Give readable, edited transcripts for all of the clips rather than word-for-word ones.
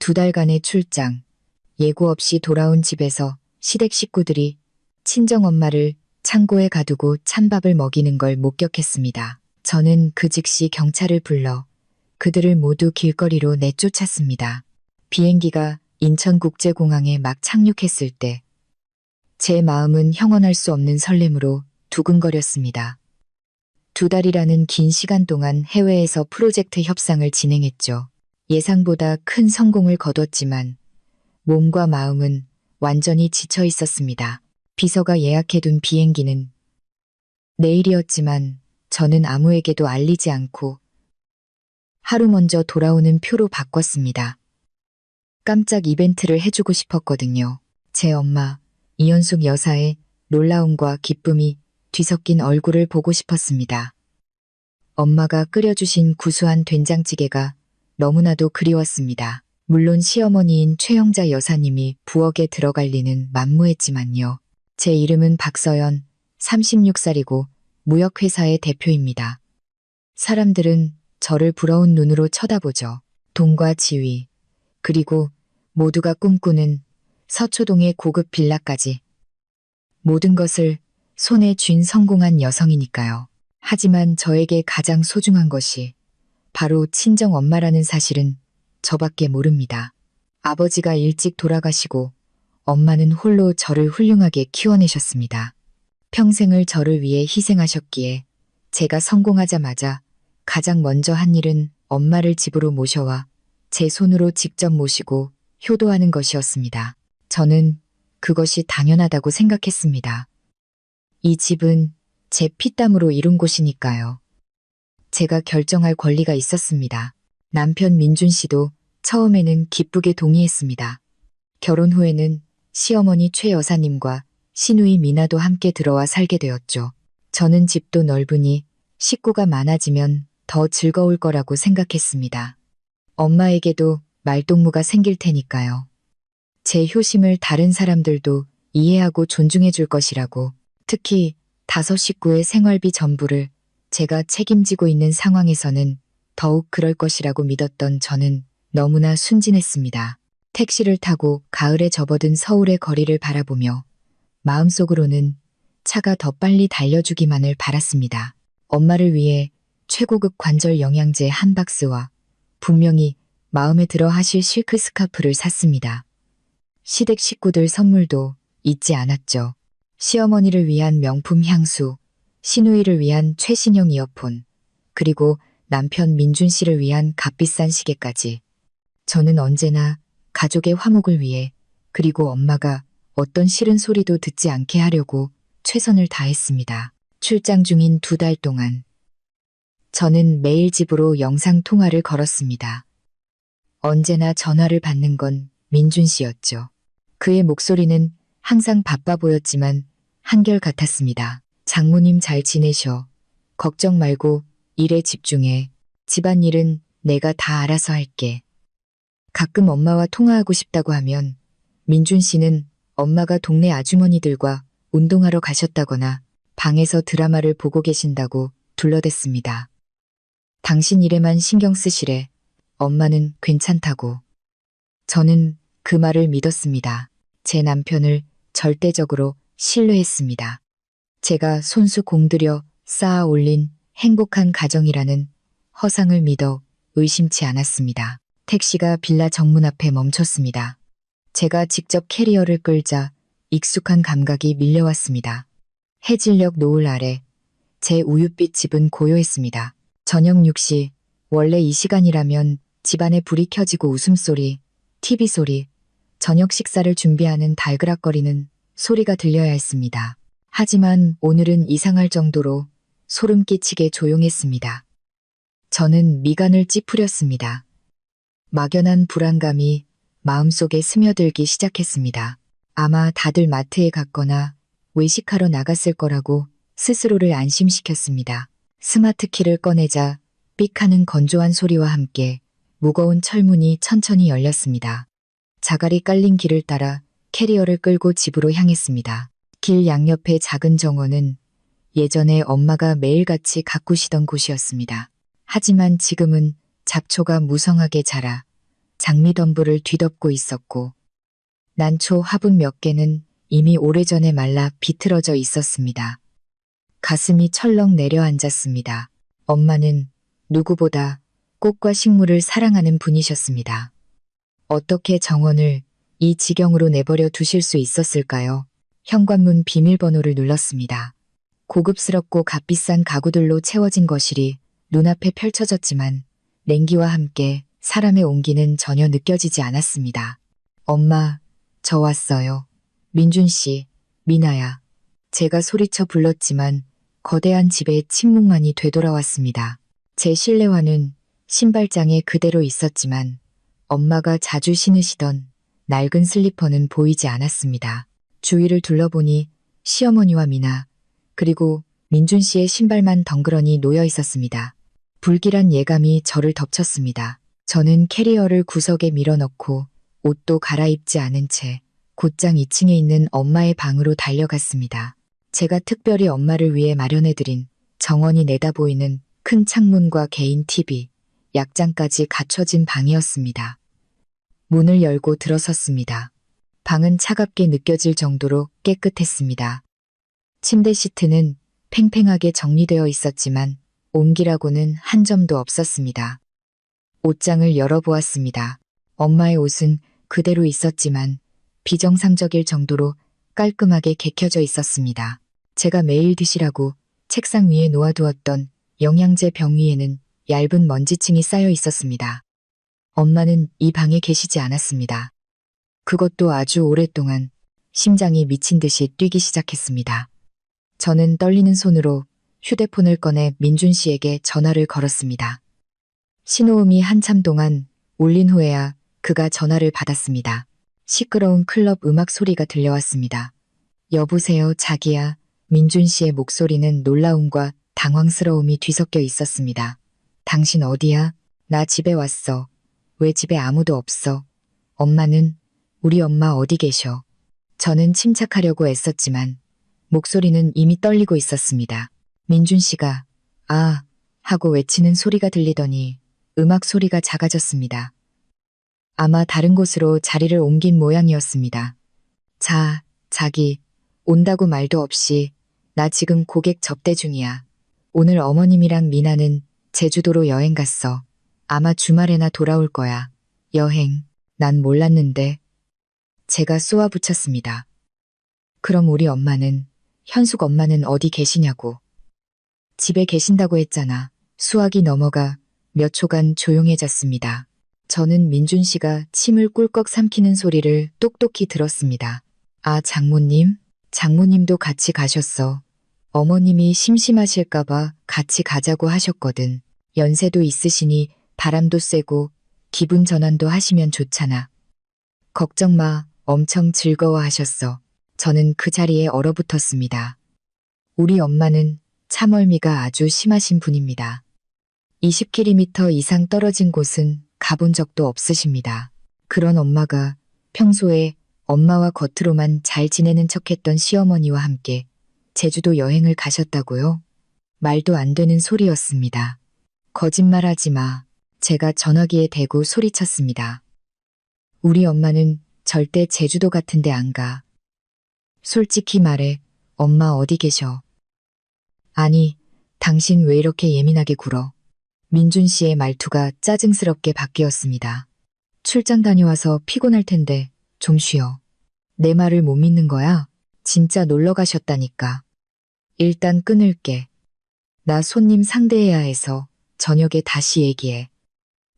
2달간의 출장, 예고 없이 돌아온 집에서 시댁 식구들이 친정엄마를 창고에 가두고 찬밥을 먹이는 걸 목격했습니다. 저는 그 즉시 경찰을 불러 그들을 모두 길거리로 내쫓았습니다. 비행기가 인천국제공항에 막 착륙했을 때 제 마음은 형언할 수 없는 설렘으로 두근거렸습니다. 2달이라는 긴 시간 동안 해외에서 프로젝트 협상을 진행했죠. 예상보다 큰 성공을 거뒀지만 몸과 마음은 완전히 지쳐 있었습니다. 비서가 예약해둔 비행기는 내일이었지만 저는 아무에게도 알리지 않고 하루 먼저 돌아오는 표로 바꿨습니다. 깜짝 이벤트를 해주고 싶었거든요. 제 엄마, 이연숙 여사의 놀라움과 기쁨이 뒤섞인 얼굴을 보고 싶었습니다. 엄마가 끓여주신 구수한 된장찌개가 너무나도 그리웠습니다. 물론 시어머니인 최영자 여사님이 부엌에 들어갈 리는 만무했지만요. 제 이름은 박서연, 36살이고 무역회사의 대표입니다. 사람들은 저를 부러운 눈으로 쳐다보죠. 돈과 지위, 그리고 모두가 꿈꾸는 서초동의 고급 빌라까지. 모든 것을 손에 쥔 성공한 여성이니까요. 하지만 저에게 가장 소중한 것이 바로 친정 엄마라는 사실은 저밖에 모릅니다. 아버지가 일찍 돌아가시고 엄마는 홀로 저를 훌륭하게 키워내셨습니다. 평생을 저를 위해 희생하셨기에 제가 성공하자마자 가장 먼저 한 일은 엄마를 집으로 모셔와 제 손으로 직접 모시고 효도하는 것이었습니다. 저는 그것이 당연하다고 생각했습니다. 이 집은 제 피땀으로 이룬 곳이니까요. 제가 결정할 권리가 있었습니다. 남편 민준 씨도 처음에는 기쁘게 동의했습니다. 결혼 후에는 시어머니 최 여사님과 시누이 미나도 함께 들어와 살게 되었죠. 저는 집도 넓으니 식구가 많아지면 더 즐거울 거라고 생각했습니다. 엄마에게도 말동무가 생길 테니까요. 제 효심을 다른 사람들도 이해하고 존중해 줄 것이라고, 특히 5 식구의 생활비 전부를 제가 책임지고 있는 상황에서는 더욱 그럴 것이라고 믿었던 저는 너무나 순진했습니다. 택시를 타고 가을에 접어든 서울의 거리를 바라보며 마음속으로는 차가 더 빨리 달려주기만을 바랐습니다. 엄마를 위해 최고급 관절 영양제 한 박스와 분명히 마음에 들어 하실 실크 스카프를 샀습니다. 시댁 식구들 선물도 잊지 않았죠. 시어머니를 위한 명품 향수, 시누이를 위한 최신형 이어폰, 그리고 남편 민준 씨를 위한 값비싼 시계까지. 저는 언제나 가족의 화목을 위해, 그리고 엄마가 어떤 싫은 소리도 듣지 않게 하려고 최선을 다했습니다. 출장 중인 2달 동안 저는 매일 집으로 영상통화를 걸었습니다. 언제나 전화를 받는 건 민준 씨였죠. 그의 목소리는 항상 바빠 보였지만 한결같았습니다. 장모님 잘 지내셔. 걱정 말고 일에 집중해. 집안일은 내가 다 알아서 할게. 가끔 엄마와 통화하고 싶다고 하면 민준 씨는 엄마가 동네 아주머니들과 운동하러 가셨다거나 방에서 드라마를 보고 계신다고 둘러댔습니다. 당신 일에만 신경 쓰시래. 엄마는 괜찮다고. 저는 그 말을 믿었습니다. 제 남편을 절대적으로 신뢰했습니다. 제가 손수 공들여 쌓아 올린 행복한 가정이라는 허상을 믿어 의심치 않았습니다. 택시가 빌라 정문 앞에 멈췄습니다. 제가 직접 캐리어를 끌자 익숙한 감각이 밀려왔습니다. 해질녘 노을 아래 제 우윳빛 집은 고요했습니다. 저녁 6시, 원래 이 시간이라면 집안에 불이 켜지고 웃음소리, TV 소리, 저녁 식사를 준비하는 달그락거리는 소리가 들려야 했습니다. 하지만 오늘은 이상할 정도로 소름 끼치게 조용했습니다. 저는 미간을 찌푸렸습니다. 막연한 불안감이 마음속에 스며들기 시작했습니다. 아마 다들 마트에 갔거나 외식하러 나갔을 거라고 스스로를 안심시켰습니다. 스마트키를 꺼내자 삑 하는 건조한 소리와 함께 무거운 철문이 천천히 열렸습니다. 자갈이 깔린 길을 따라 캐리어를 끌고 집으로 향했습니다. 길 양옆의 작은 정원은 예전에 엄마가 매일같이 가꾸시던 곳이었습니다. 하지만 지금은 잡초가 무성하게 자라 장미덤불을 뒤덮고 있었고 난초 화분 몇 개는 이미 오래전에 말라 비틀어져 있었습니다. 가슴이 철렁 내려앉았습니다. 엄마는 누구보다 꽃과 식물을 사랑하는 분이셨습니다. 어떻게 정원을 이 지경으로 내버려 두실 수 있었을까요? 현관문 비밀번호를 눌렀습니다. 고급스럽고 값비싼 가구들로 채워진 거실이 눈앞에 펼쳐졌지만 냉기와 함께 사람의 온기는 전혀 느껴지지 않았습니다. 엄마, 저 왔어요. 민준 씨, 미나야. 제가 소리쳐 불렀지만 거대한 집의 침묵만이 되돌아왔습니다. 제 실내화는 신발장에 그대로 있었지만 엄마가 자주 신으시던 낡은 슬리퍼는 보이지 않았습니다. 주위를 둘러보니 시어머니와 미나, 그리고 민준 씨의 신발만 덩그러니 놓여 있었습니다. 불길한 예감이 저를 덮쳤습니다. 저는 캐리어를 구석에 밀어넣고 옷도 갈아입지 않은 채 곧장 2층에 있는 엄마의 방으로 달려갔습니다. 제가 특별히 엄마를 위해 마련해드린 정원이 내다보이는 큰 창문과 개인 TV, 약장까지 갖춰진 방이었습니다. 문을 열고 들어섰습니다. 방은 차갑게 느껴질 정도로 깨끗했습니다. 침대 시트는 팽팽하게 정리되어 있었지만 옹기라고는 한 점도 없었습니다. 옷장을 열어보았습니다. 엄마의 옷은 그대로 있었지만 비정상적일 정도로 깔끔하게 개켜져 있었습니다. 제가 매일 드시라고 책상 위에 놓아두었던 영양제 병 위에는 얇은 먼지층이 쌓여 있었습니다. 엄마는 이 방에 계시지 않았습니다. 그것도 아주 오랫동안 심장이 미친 듯이 뛰기 시작했습니다. 저는 떨리는 손으로 휴대폰을 꺼내 민준 씨에게 전화를 걸었습니다. 신호음이 한참 동안 울린 후에야 그가 전화를 받았습니다. 시끄러운 클럽 음악 소리가 들려왔습니다. 여보세요, 자기야. 민준 씨의 목소리는 놀라움과 당황스러움이 뒤섞여 있었습니다. 당신 어디야? 나 집에 왔어. 왜 집에 아무도 없어? 엄마는? 우리 엄마 어디 계셔? 저는 침착하려고 애썼지만 목소리는 이미 떨리고 있었습니다. 민준 씨가 아 하고 외치는 소리가 들리더니 음악 소리가 작아졌습니다. 아마 다른 곳으로 자리를 옮긴 모양이었습니다. 자, 자기, 온다고 말도 없이 나 지금 고객 접대 중이야. 오늘 어머님이랑 미나는 제주도로 여행 갔어. 아마 주말에나 돌아올 거야. 여행, 난 몰랐는데. 제가 쏘아붙였습니다. 그럼 우리 엄마는, 현숙 엄마는 어디 계시냐고. 집에 계신다고 했잖아. 수학이 넘어가 몇 초간 조용해졌습니다. 저는 민준 씨가 침을 꿀꺽 삼키는 소리를 똑똑히 들었습니다. 아, 장모님? 장모님도 같이 가셨어. 어머님이 심심하실까봐 같이 가자고 하셨거든. 연세도 있으시니 바람도 쐬고 기분 전환도 하시면 좋잖아. 걱정 마, 엄청 즐거워하셨어. 저는 그 자리에 얼어붙었습니다. 우리 엄마는 참얼미가 아주 심하신 분입니다. 20km 이상 떨어진 곳은 가본 적도 없으십니다. 그런 엄마가 평소에 엄마와 겉으로만 잘 지내는 척했던 시어머니와 함께 제주도 여행을 가셨다고요? 말도 안 되는 소리였습니다. 거짓말하지 마. 제가 전화기에 대고 소리쳤습니다. 우리 엄마는 절대 제주도 같은데 안 가. 솔직히 말해, 엄마 어디 계셔? 아니, 당신 왜 이렇게 예민하게 굴어? 민준 씨의 말투가 짜증스럽게 바뀌었습니다. 출장 다녀와서 피곤할 텐데 좀 쉬어. 내 말을 못 믿는 거야? 진짜 놀러 가셨다니까. 일단 끊을게. 나 손님 상대해야 해서 저녁에 다시 얘기해.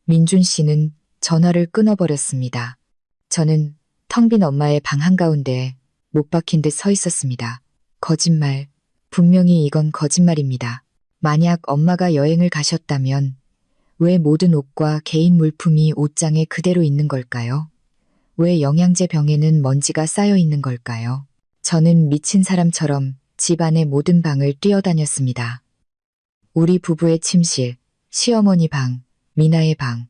민준 씨는 전화를 끊어버렸습니다. 저는 텅 빈 엄마의 방 한가운데에 못 박힌 듯 서 있었습니다. 거짓말. 분명히 이건 거짓말입니다. 만약 엄마가 여행을 가셨다면 왜 모든 옷과 개인 물품이 옷장에 그대로 있는 걸까요? 왜 영양제 병에는 먼지가 쌓여 있는 걸까요? 저는 미친 사람처럼 집 안의 모든 방을 뛰어다녔습니다. 우리 부부의 침실, 시어머니 방, 미나의 방.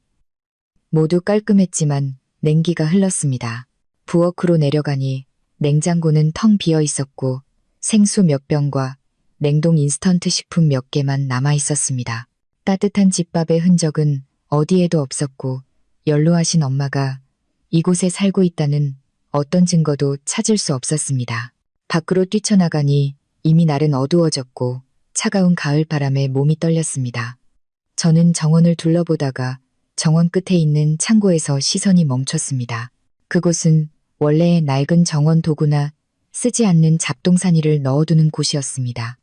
모두 깔끔했지만 냉기가 흘렀습니다. 부엌으로 내려가니 냉장고는 텅 비어 있었고 생수 몇 병과 냉동 인스턴트 식품 몇 개만 남아 있었습니다. 따뜻한 집밥의 흔적은 어디에도 없었고 연로하신 엄마가 이곳에 살고 있다는 어떤 증거도 찾을 수 없었습니다. 밖으로 뛰쳐나가니 이미 날은 어두워졌고 차가운 가을 바람에 몸이 떨렸습니다. 저는 정원을 둘러보다가 정원 끝에 있는 창고에서 시선이 멈췄습니다. 그곳은 원래 낡은 정원 도구나 쓰지 않는 잡동사니를 넣어두는 곳이었습니다.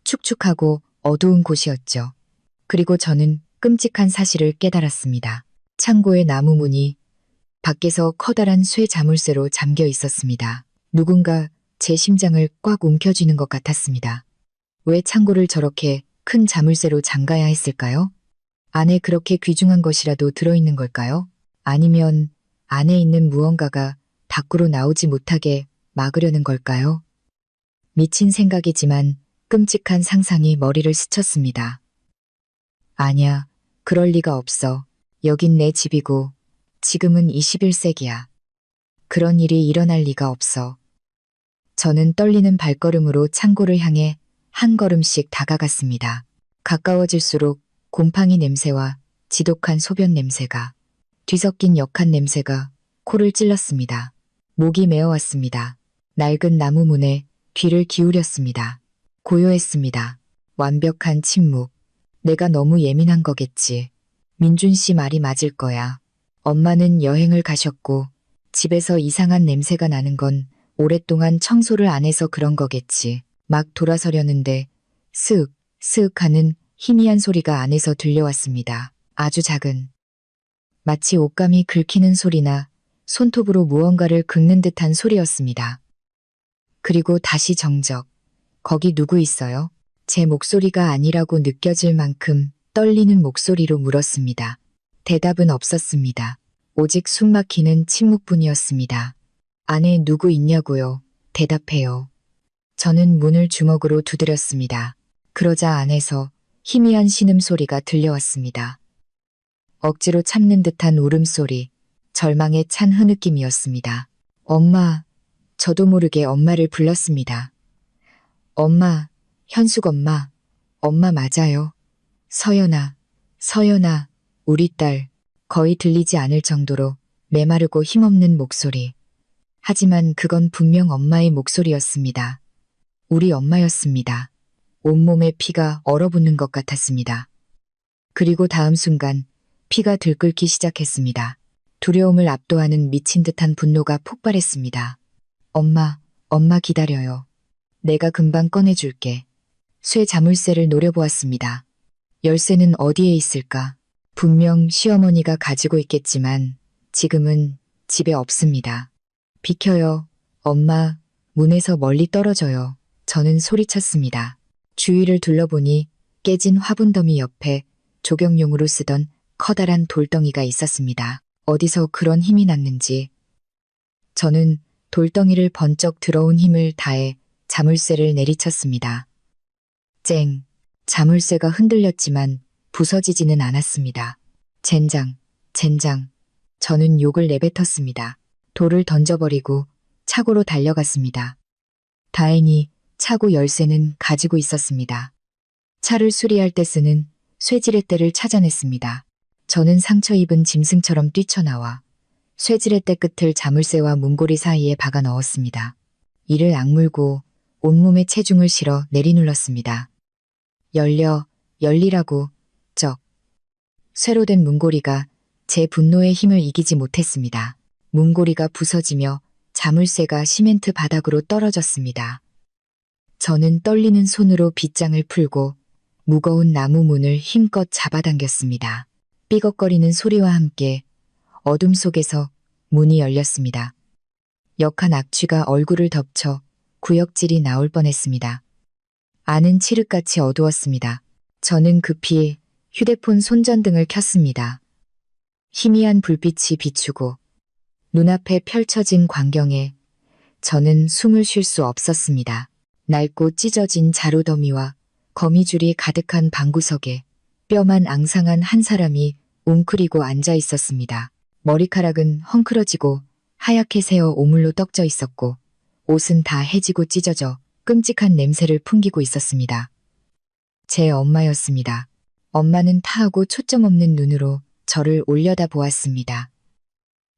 축축하고 어두운 곳이었죠. 그리고 저는 끔찍한 사실을 깨달았습니다. 창고의 나무 문이 밖에서 커다란 쇠 자물쇠로 잠겨 있었습니다. 누군가 제 심장을 꽉 움켜쥐는 것 같았습니다. 왜 창고를 저렇게 큰 자물쇠로 잠가야 했을까요? 안에 그렇게 귀중한 것이라도 들어있는 걸까요? 아니면 안에 있는 무언가가 밖으로 나오지 못하게 막으려는 걸까요? 미친 생각이지만 끔찍한 상상이 머리를 스쳤습니다. 아냐, 그럴 리가 없어. 여긴 내 집이고 지금은 21세기야. 그런 일이 일어날 리가 없어. 저는 떨리는 발걸음으로 창고를 향해 한 걸음씩 다가갔습니다. 가까워질수록 곰팡이 냄새와 지독한 소변 냄새가, 뒤섞인 역한 냄새가 코를 찔렀습니다. 목이 메어왔습니다. 낡은 나무 문에 귀를 기울였습니다. 고요했습니다. 완벽한 침묵. 내가 너무 예민한 거겠지. 민준 씨 말이 맞을 거야. 엄마는 여행을 가셨고 집에서 이상한 냄새가 나는 건 오랫동안 청소를 안 해서 그런 거겠지. 막 돌아서려는데 스윽, 스윽 하는 희미한 소리가 안에서 들려왔습니다. 아주 작은. 마치 옷감이 긁히는 소리나 손톱으로 무언가를 긁는 듯한 소리였습니다. 그리고 다시 정적. 거기 누구 있어요? 제 목소리가 아니라고 느껴질 만큼 떨리는 목소리로 물었습니다. 대답은 없었습니다. 오직 숨막히는 침묵뿐이었습니다. 안에 누구 있냐고요? 대답해요. 저는 문을 주먹으로 두드렸습니다. 그러자 안에서 희미한 신음소리가 들려왔습니다. 억지로 참는 듯한 울음소리, 절망에 찬 흐느낌이었습니다. 엄마, 저도 모르게 엄마를 불렀습니다. 엄마, 현숙 엄마, 엄마 맞아요. 서연아, 서연아, 우리 딸, 거의 들리지 않을 정도로 메마르고 힘없는 목소리. 하지만 그건 분명 엄마의 목소리였습니다. 우리 엄마였습니다. 온몸에 피가 얼어붙는 것 같았습니다. 그리고 다음 순간 피가 들끓기 시작했습니다. 두려움을 압도하는 미친 듯한 분노가 폭발했습니다. 엄마, 엄마 기다려요. 내가 금방 꺼내줄게. 쇠 자물쇠를 노려보았습니다. 열쇠는 어디에 있을까? 분명 시어머니가 가지고 있겠지만 지금은 집에 없습니다. 비켜요. 엄마, 문에서 멀리 떨어져요. 저는 소리쳤습니다. 주위를 둘러보니 깨진 화분더미 옆에 조경용으로 쓰던 커다란 돌덩이가 있었습니다. 어디서 그런 힘이 났는지. 저는 돌덩이를 번쩍 들어온 힘을 다해 자물쇠를 내리쳤습니다. 쨍! 자물쇠가 흔들렸지만 부서지지는 않았습니다. 젠장, 젠장. 저는 욕을 내뱉었습니다. 돌을 던져버리고 차고로 달려갔습니다. 다행히 차고 열쇠는 가지고 있었습니다. 차를 수리할 때 쓰는 쇠지렛대를 찾아냈습니다. 저는 상처 입은 짐승처럼 뛰쳐나와 쇠지렛대 끝을 자물쇠와 문고리 사이에 박아 넣었습니다. 이를 악물고 온몸에 체중을 실어 내리눌렀습니다. 열리라고, 쩍. 쇠로 된 문고리가 제 분노의 힘을 이기지 못했습니다. 문고리가 부서지며 자물쇠가 시멘트 바닥으로 떨어졌습니다. 저는 떨리는 손으로 빗장을 풀고 무거운 나무 문을 힘껏 잡아당겼습니다. 삐걱거리는 소리와 함께 어둠 속에서 문이 열렸습니다. 역한 악취가 얼굴을 덮쳐 구역질이 나올 뻔했습니다. 안은 칠흑같이 어두웠습니다. 저는 급히 휴대폰 손전등을 켰습니다. 희미한 불빛이 비추고 눈앞에 펼쳐진 광경에 저는 숨을 쉴 수 없었습니다. 낡고 찢어진 자루더미와 거미줄이 가득한 방구석에 뼈만 앙상한 한 사람이 웅크리고 앉아 있었습니다. 머리카락은 헝클어지고 하얗게 새어 오물로 떡져 있었고 옷은 다 해지고 찢어져 끔찍한 냄새를 풍기고 있었습니다. 제 엄마였습니다. 엄마는 타하고 초점 없는 눈으로 저를 올려다 보았습니다.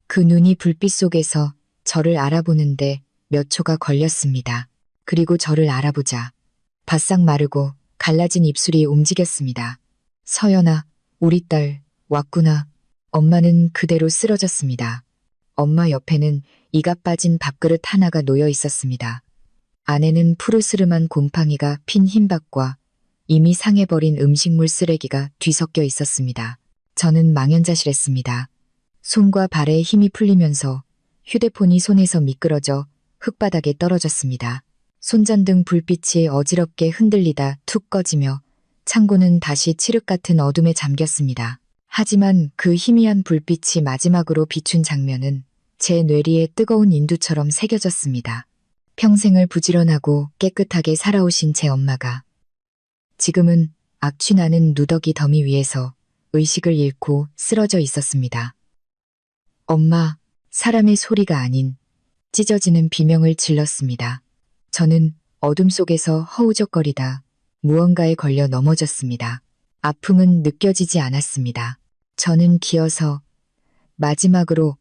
그 눈이 불빛 속에서 저를 알아보는데 몇 초가 걸렸습니다. 그리고 저를 알아보자 바싹 마르고 갈라진 입술이 움직였습니다. 서연아, 우리 딸, 왔구나. 엄마는 그대로 쓰러졌습니다. 엄마 옆에는 이가 빠진 밥그릇 하나가 놓여 있었습니다. 안에는 푸르스름한 곰팡이가 핀 흰밥과 이미 상해버린 음식물 쓰레기가 뒤섞여 있었습니다. 저는 망연자실했습니다. 손과 발에 힘이 풀리면서 휴대폰이 손에서 미끄러져 흙바닥에 떨어졌습니다. 손전등 불빛이 어지럽게 흔들리다 툭 꺼지며 창고는 다시 칠흑 같은 어둠에 잠겼습니다. 하지만 그 희미한 불빛이 마지막으로 비춘 장면은 제 뇌리에 뜨거운 인두처럼 새겨졌습니다. 평생을 부지런하고 깨끗하게 살아오신 제 엄마가 지금은 악취나는 누더기 더미 위에서 의식을 잃고 쓰러져 있었습니다. 엄마, 사람의 소리가 아닌 찢어지는 비명을 질렀습니다. 저는 어둠 속에서 허우적거리다 무언가에 걸려 넘어졌습니다. 아픔은 느껴지지 않았습니다. 저는 기어서 마지막으로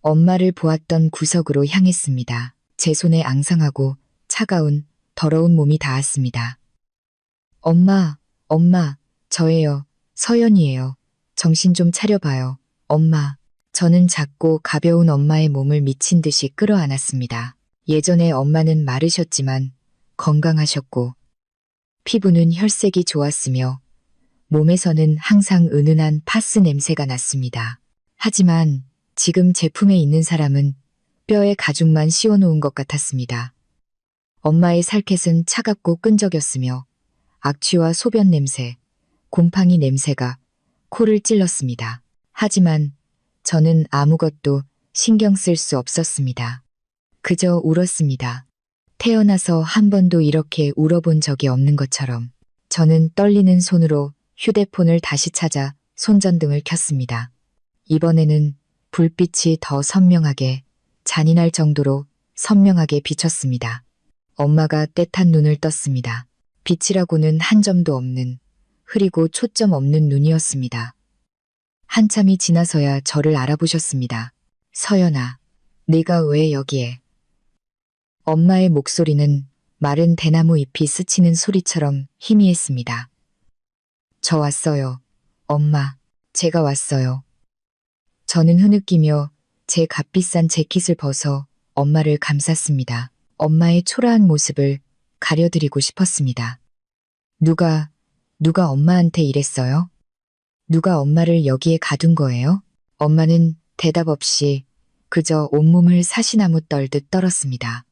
엄마를 보았던 구석으로 향했습니다. 제 손에 앙상하고 차가운 더러운 몸이 닿았습니다. 엄마, 엄마, 저예요. 서연이에요. 정신 좀 차려봐요. 엄마. 저는 작고 가벼운 엄마의 몸을 미친 듯이 끌어안았습니다. 예전에 엄마는 마르셨지만 건강하셨고 피부는 혈색이 좋았으며 몸에서는 항상 은은한 파스 냄새가 났습니다. 하지만 지금 제품에 있는 사람은 뼈에 가죽만 씌워놓은 것 같았습니다. 엄마의 살갗은 차갑고 끈적였으며 악취와 소변 냄새, 곰팡이 냄새가 코를 찔렀습니다. 하지만 저는 아무것도 신경 쓸 수 없었습니다. 그저 울었습니다. 태어나서 한 번도 이렇게 울어본 적이 없는 것처럼 저는 떨리는 손으로 휴대폰을 다시 찾아 손전등을 켰습니다. 이번에는 불빛이 더 선명하게 잔인할 정도로 선명하게 비쳤습니다. 엄마가 떼탄 눈을 떴습니다. 빛이라고는 한 점도 없는 흐리고 초점 없는 눈이었습니다. 한참이 지나서야 저를 알아보셨습니다. 서연아, 네가 왜 여기에? 엄마의 목소리는 마른 대나무 잎이 스치는 소리처럼 희미했습니다. 저 왔어요. 엄마, 제가 왔어요. 저는 흐느끼며 제 값비싼 재킷을 벗어 엄마를 감쌌습니다. 엄마의 초라한 모습을 가려드리고 싶었습니다. 누가 엄마한테 이랬어요? 누가 엄마를 여기에 가둔 거예요? 엄마는 대답 없이 그저 온몸을 사시나무 떨듯 떨었습니다.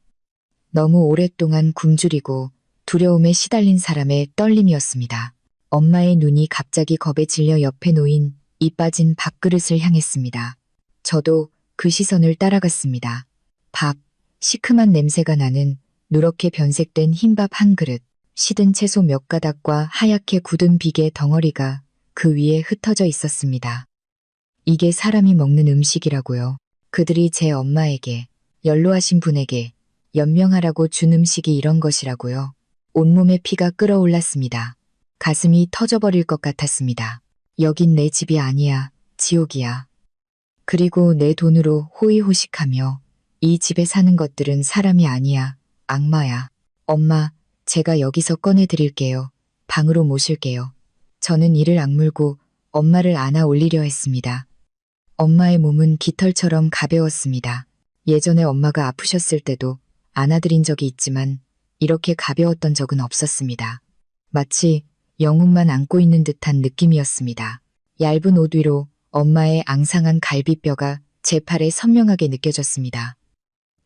너무 오랫동안 굶주리고 두려움에 시달린 사람의 떨림이었습니다. 엄마의 눈이 갑자기 겁에 질려 옆에 놓인 이 빠진 밥그릇을 향했습니다. 저도 그 시선을 따라갔습니다. 밥, 시큼한 냄새가 나는 누렇게 변색된 흰밥 한 그릇, 시든 채소 몇 가닥과 하얗게 굳은 비계 덩어리가 그 위에 흩어져 있었습니다. 이게 사람이 먹는 음식이라고요. 그들이 제 엄마에게, 연로하신 분에게 연명하라고 준 음식이 이런 것이라고요. 온몸에 피가 끓어올랐습니다. 가슴이 터져버릴 것 같았습니다. 여긴 내 집이 아니야, 지옥이야. 그리고 내 돈으로 호의호식하며 이 집에 사는 것들은 사람이 아니야, 악마야. 엄마, 제가 여기서 꺼내드릴게요. 방으로 모실게요. 저는 이를 악물고 엄마를 안아 올리려 했습니다. 엄마의 몸은 깃털처럼 가벼웠습니다. 예전에 엄마가 아프셨을 때도 안아드린 적이 있지만 이렇게 가벼웠던 적은 없었습니다. 마치 영웅만 안고 있는 듯한 느낌이었습니다. 얇은 옷 위로 엄마의 앙상한 갈비뼈가 제 팔에 선명하게 느껴졌습니다.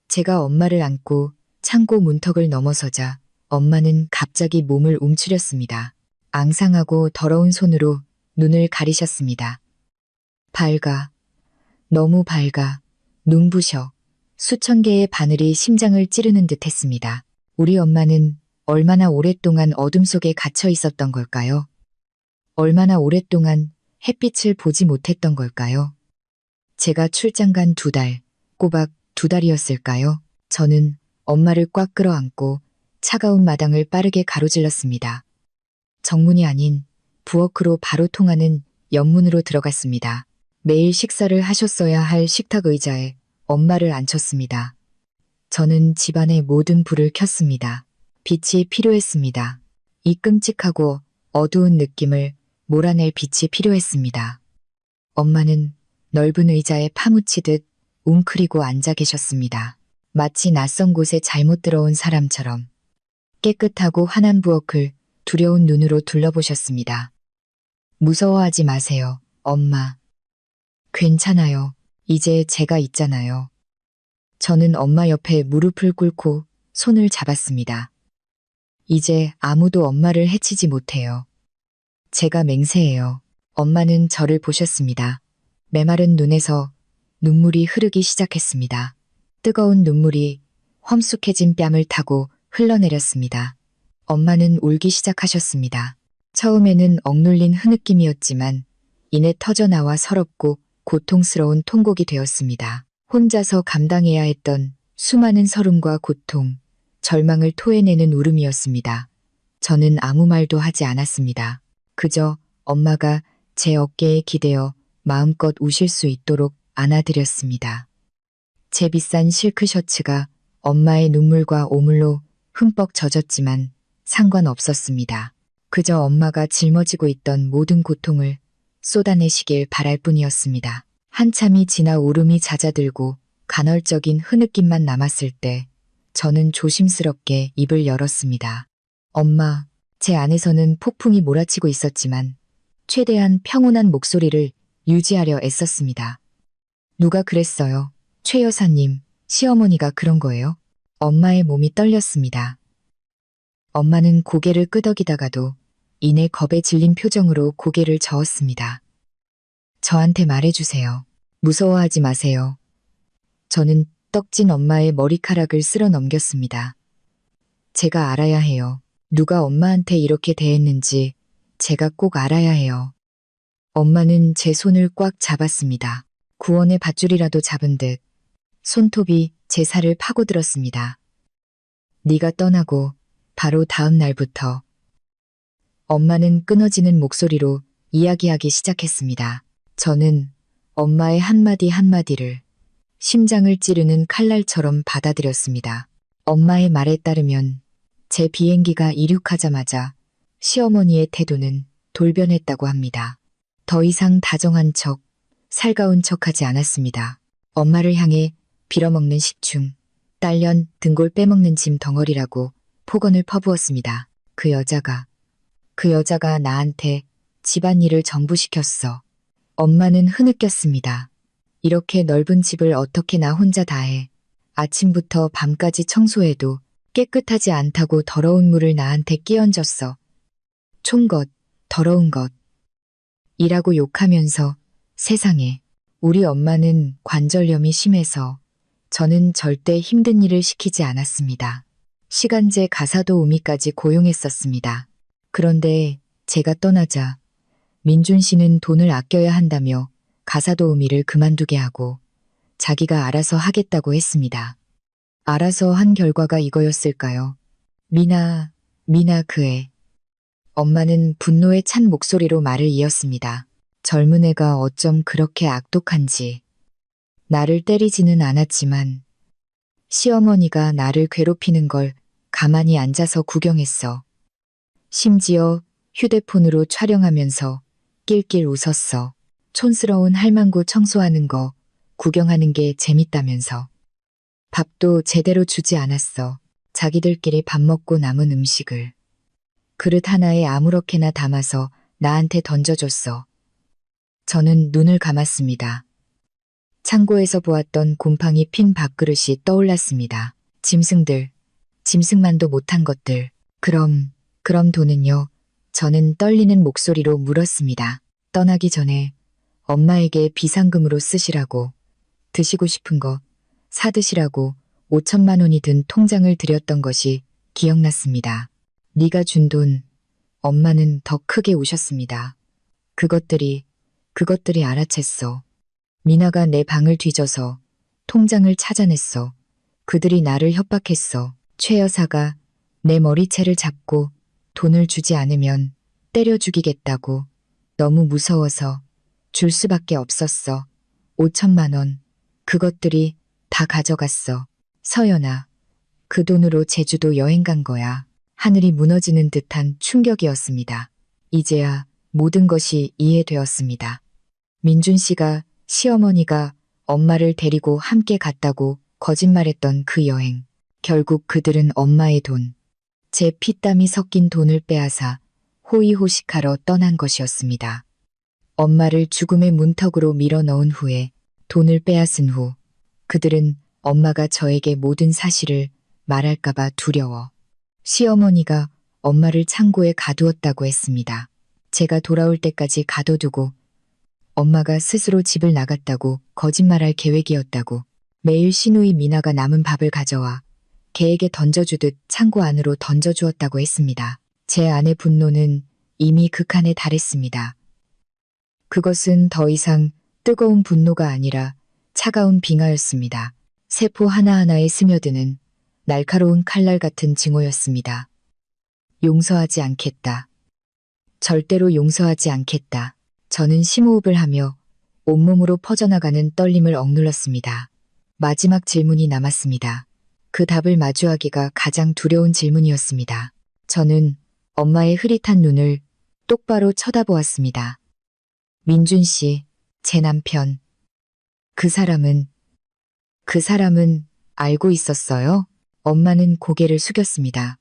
제가 엄마를 안고 창고 문턱을 넘어서자 엄마는 갑자기 몸을 움츠렸습니다. 앙상하고 더러운 손으로 눈을 가리셨습니다. 밝아. 너무 밝아. 눈부셔. 수천 개의 바늘이 심장을 찌르는 듯 했습니다. 우리 엄마는 얼마나 오랫동안 어둠 속에 갇혀 있었던 걸까요? 얼마나 오랫동안 햇빛을 보지 못했던 걸까요? 제가 출장 간 2달, 꼬박 2달이었을까요? 저는 엄마를 꽉 끌어안고 차가운 마당을 빠르게 가로질렀습니다. 정문이 아닌 부엌으로 바로 통하는 옆문으로 들어갔습니다. 매일 식사를 하셨어야 할 식탁 의자에 엄마를 앉혔습니다. 저는 집안의 모든 불을 켰습니다. 빛이 필요했습니다. 이 끔찍하고 어두운 느낌을 몰아낼 빛이 필요했습니다. 엄마는 넓은 의자에 파묻히듯 웅크리고 앉아 계셨습니다. 마치 낯선 곳에 잘못 들어온 사람처럼 깨끗하고 환한 부엌을 두려운 눈으로 둘러보셨습니다. 무서워하지 마세요, 엄마. 괜찮아요. 이제 제가 있잖아요. 저는 엄마 옆에 무릎을 꿇고 손을 잡았습니다. 이제 아무도 엄마를 해치지 못해요. 제가 맹세해요. 엄마는 저를 보셨습니다. 메마른 눈에서 눈물이 흐르기 시작했습니다. 뜨거운 눈물이 험숙해진 뺨을 타고 흘러내렸습니다. 엄마는 울기 시작하셨습니다. 처음에는 억눌린 흐느낌이었지만 이내 터져나와 서럽고 고통스러운 통곡이 되었습니다. 혼자서 감당해야 했던 수많은 서름과 고통, 절망을 토해내는 울음이었습니다. 저는 아무 말도 하지 않았습니다. 그저 엄마가 제 어깨에 기대어 마음껏 우실 수 있도록 안아드렸습니다. 제 비싼 실크 셔츠가 엄마의 눈물과 오물로 흠뻑 젖었지만 상관없었습니다. 그저 엄마가 짊어지고 있던 모든 고통을 쏟아내시길 바랄 뿐이었습니다. 한참이 지나 울음이 잦아들고 간헐적인 흐느낌만 남았을 때 저는 조심스럽게 입을 열었습니다. 엄마, 제 안에서는 폭풍이 몰아치고 있었지만 최대한 평온한 목소리를 유지하려 애썼습니다. 누가 그랬어요? 최 여사님, 시어머니가 그런 거예요? 엄마의 몸이 떨렸습니다. 엄마는 고개를 끄덕이다가도 이내 겁에 질린 표정으로 고개를 저었습니다. 저한테 말해주세요. 무서워하지 마세요. 저는 떡진 엄마의 머리카락을 쓸어 넘겼습니다. 제가 알아야 해요. 누가 엄마한테 이렇게 대했는지 제가 꼭 알아야 해요. 엄마는 제 손을 꽉 잡았습니다. 구원의 밧줄이라도 잡은 듯 손톱이 제 살을 파고들었습니다. 네가 떠나고 바로 다음 날부터 엄마는 끊어지는 목소리로 이야기하기 시작했습니다. 저는 엄마의 한마디 한마디를 심장을 찌르는 칼날처럼 받아들였습니다. 엄마의 말에 따르면 제 비행기가 이륙하자마자 시어머니의 태도는 돌변했다고 합니다. 더 이상 다정한 척, 살가운 척하지 않았습니다. 엄마를 향해 빌어먹는 식충, 딸년 등골 빼먹는 짐 덩어리라고 폭언을 퍼부었습니다. 그 여자가 나한테 집안일을 전부 시켰어. 엄마는 흐느꼈습니다. 이렇게 넓은 집을 어떻게 나 혼자 다 해. 아침부터 밤까지 청소해도 깨끗하지 않다고 더러운 물을 나한테 끼얹었어. 총것, 더러운 것. 이라고 욕하면서 세상에, 우리 엄마는 관절염이 심해서 저는 절대 힘든 일을 시키지 않았습니다. 시간제 가사도우미까지 고용했었습니다. 그런데 제가 떠나자 민준 씨는 돈을 아껴야 한다며 가사도우미를 그만두게 하고 자기가 알아서 하겠다고 했습니다. 알아서 한 결과가 이거였을까요? 미나 그 애. 엄마는 분노에 찬 목소리로 말을 이었습니다. 젊은 애가 어쩜 그렇게 악독한지. 나를 때리지는 않았지만 시어머니가 나를 괴롭히는 걸 가만히 앉아서 구경했어. 심지어 휴대폰으로 촬영하면서 낄낄 웃었어. 촌스러운 할망구 청소하는 거 구경하는 게 재밌다면서. 밥도 제대로 주지 않았어. 자기들끼리 밥 먹고 남은 음식을 그릇 하나에 아무렇게나 담아서 나한테 던져줬어. 저는 눈을 감았습니다. 창고에서 보았던 곰팡이 핀 밥그릇이 떠올랐습니다. 짐승만도 못한 것들. 그럼 돈은요? 저는 떨리는 목소리로 물었습니다. 떠나기 전에 엄마에게 비상금으로 쓰시라고, 드시고 싶은 거 사드시라고 5천만 원이 든 통장을 드렸던 것이 기억났습니다. 네가 준 돈, 엄마는 더 크게 우셨습니다. 그것들이 알아챘어. 미나가 내 방을 뒤져서 통장을 찾아냈어. 그들이 나를 협박했어. 최 여사가 내 머리채를 잡고 돈을 주지 않으면 때려 죽이겠다고. 너무 무서워서 줄 수밖에 없었어. 5천만 원. 그것들이 다 가져갔어. 서연아, 그 돈으로 제주도 여행 간 거야. 하늘이 무너지는 듯한 충격이었습니다. 이제야 모든 것이 이해되었습니다. 민준 씨가 시어머니가 엄마를 데리고 함께 갔다고 거짓말했던 그 여행. 결국 그들은 엄마의 돈, 제 피땀이 섞인 돈을 빼앗아 호의호식하러 떠난 것이었습니다. 엄마를 죽음의 문턱으로 밀어넣은 후에 돈을 빼앗은 후 그들은 엄마가 저에게 모든 사실을 말할까봐 두려워 시어머니가 엄마를 창고에 가두었다고 했습니다. 제가 돌아올 때까지 가둬두고 엄마가 스스로 집을 나갔다고 거짓말할 계획이었다고 매일 시누이 미나가 남은 밥을 가져와 개에게 던져주듯 창고 안으로 던져주었다고 했습니다. 제 아내 분노는 이미 극한에 달했습니다. 그것은 더 이상 뜨거운 분노가 아니라 차가운 빙하였습니다. 세포 하나하나에 스며드는 날카로운 칼날 같은 증오였습니다. 용서하지 않겠다. 절대로 용서하지 않겠다. 저는 심호흡을 하며 온몸으로 퍼져나가는 떨림을 억눌렀습니다. 마지막 질문이 남았습니다. 그 답을 마주하기가 가장 두려운 질문이었습니다. 저는 엄마의 흐릿한 눈을 똑바로 쳐다보았습니다. 민준 씨, 제 남편. 그 사람은 알고 있었어요? 엄마는 고개를 숙였습니다.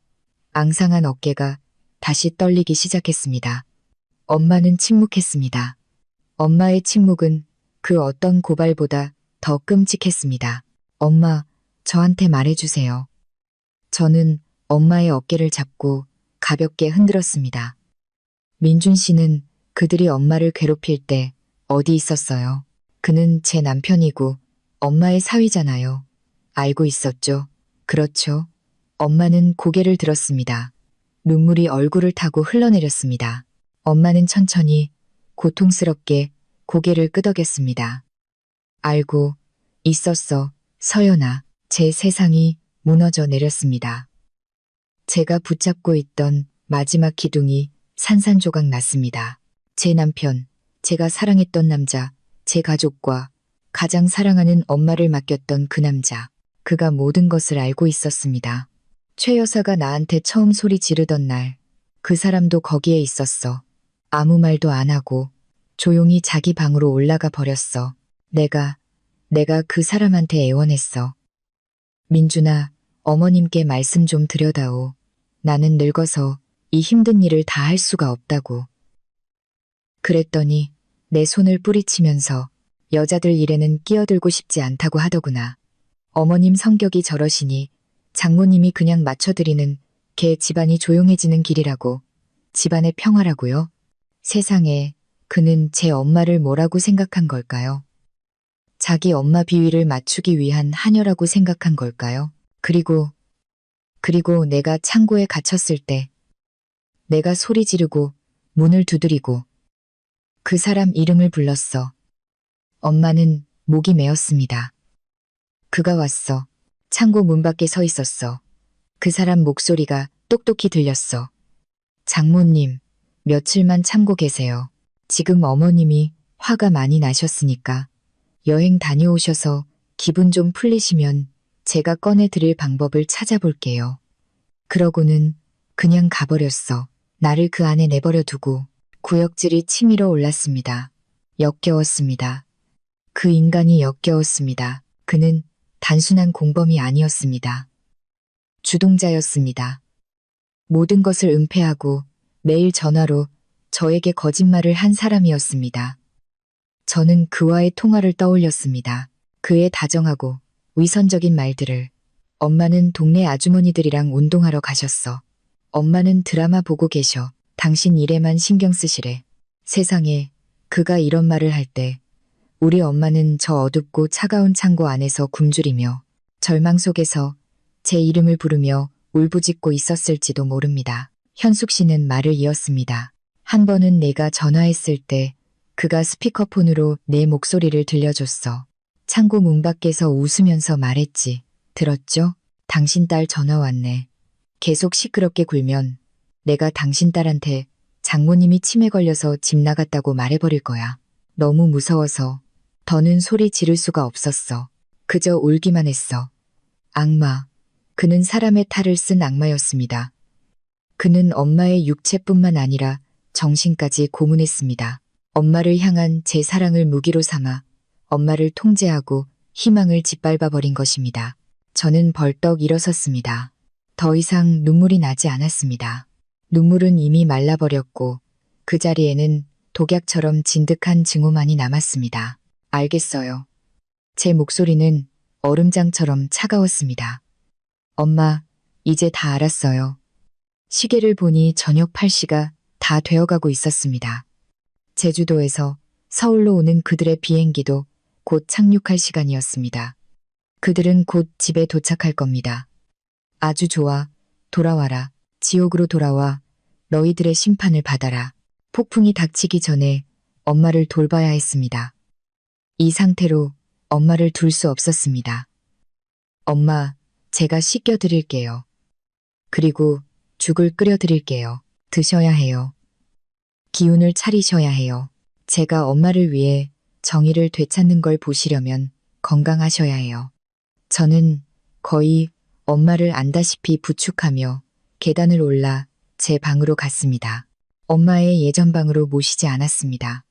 앙상한 어깨가 다시 떨리기 시작했습니다. 엄마는 침묵했습니다. 엄마의 침묵은 그 어떤 고발보다 더 끔찍했습니다. 엄마, 저한테 말해주세요. 저는 엄마의 어깨를 잡고 가볍게 흔들었습니다. 민준 씨는 그들이 엄마를 괴롭힐 때 어디 있었어요? 그는 제 남편이고 엄마의 사위잖아요. 알고 있었죠. 그렇죠. 엄마는 고개를 들었습니다. 눈물이 얼굴을 타고 흘러내렸습니다. 엄마는 천천히 고통스럽게 고개를 끄덕였습니다. 알고 있었어, 서연아. 제 세상이 무너져 내렸습니다. 제가 붙잡고 있던 마지막 기둥이 산산조각 났습니다. 제 남편, 제가 사랑했던 남자, 제 가족과 가장 사랑하는 엄마를 맡겼던 그 남자. 그가 모든 것을 알고 있었습니다. 최 여사가 나한테 처음 소리 지르던 날, 그 사람도 거기에 있었어. 아무 말도 안 하고 조용히 자기 방으로 올라가 버렸어. 내가 그 사람한테 애원했어. 민준아, 어머님께 말씀 좀 드려다오. 나는 늙어서 이 힘든 일을 다 할 수가 없다고. 그랬더니 내 손을 뿌리치면서 여자들 일에는 끼어들고 싶지 않다고 하더구나. 어머님 성격이 저러시니 장모님이 그냥 맞춰드리는 게 집안이 조용해지는 길이라고. 집안의 평화라고요? 세상에, 그는 제 엄마를 뭐라고 생각한 걸까요? 자기 엄마 비위를 맞추기 위한 하녀라고 생각한 걸까요? 그리고 내가 창고에 갇혔을 때 내가 소리 지르고 문을 두드리고 그 사람 이름을 불렀어. 엄마는 목이 메었습니다. 그가 왔어. 창고 문 밖에 서 있었어. 그 사람 목소리가 똑똑히 들렸어. 장모님, 며칠만 참고 계세요. 지금 어머님이 화가 많이 나셨으니까 여행 다녀오셔서 기분 좀 풀리시면 제가 꺼내드릴 방법을 찾아볼게요. 그러고는 그냥 가버렸어. 나를 그 안에 내버려 두고 구역질이 치밀어 올랐습니다. 역겨웠습니다. 그 인간이 역겨웠습니다. 그는 단순한 공범이 아니었습니다. 주동자였습니다. 모든 것을 은폐하고 매일 전화로 저에게 거짓말을 한 사람이었습니다. 저는 그와의 통화를 떠올렸습니다. 그의 다정하고 위선적인 말들을. 엄마는 동네 아주머니들이랑 운동하러 가셨어. 엄마는 드라마 보고 계셔. 당신 일에만 신경 쓰시래. 세상에, 그가 이런 말을 할 때 우리 엄마는 저 어둡고 차가운 창고 안에서 굶주리며 절망 속에서 제 이름을 부르며 울부짖고 있었을지도 모릅니다. 현숙 씨는 말을 이었습니다. 한 번은 내가 전화했을 때 그가 스피커폰으로 내 목소리를 들려줬어. 창고 문 밖에서 웃으면서 말했지. 들었죠? 당신 딸 전화 왔네. 계속 시끄럽게 굴면 내가 당신 딸한테 장모님이 치매 걸려서 집 나갔다고 말해버릴 거야. 너무 무서워서 더는 소리 지를 수가 없었어. 그저 울기만 했어. 악마. 그는 사람의 탈을 쓴 악마였습니다. 그는 엄마의 육체뿐만 아니라 정신까지 고문했습니다. 엄마를 향한 제 사랑을 무기로 삼아 엄마를 통제하고 희망을 짓밟아 버린 것입니다. 저는 벌떡 일어섰습니다. 더 이상 눈물이 나지 않았습니다. 눈물은 이미 말라버렸고 그 자리에는 독약처럼 진득한 증오만이 남았습니다. 알겠어요. 제 목소리는 얼음장처럼 차가웠습니다. 엄마, 이제 다 알았어요. 시계를 보니 저녁 8시가 다 되어가고 있었습니다. 제주도에서 서울로 오는 그들의 비행기도 곧 착륙할 시간이었습니다. 그들은 곧 집에 도착할 겁니다. 아주 좋아. 돌아와라. 지옥으로 돌아와. 너희들의 심판을 받아라. 폭풍이 닥치기 전에 엄마를 돌봐야 했습니다. 이 상태로 엄마를 둘 수 없었습니다. 엄마, 제가 씻겨드릴게요. 그리고 죽을 끓여드릴게요. 드셔야 해요. 기운을 차리셔야 해요. 제가 엄마를 위해 정의를 되찾는 걸 보시려면 건강하셔야 해요. 저는 거의 엄마를 안다시피 부축하며 계단을 올라 제 방으로 갔습니다. 엄마의 예전 방으로 모시지 않았습니다.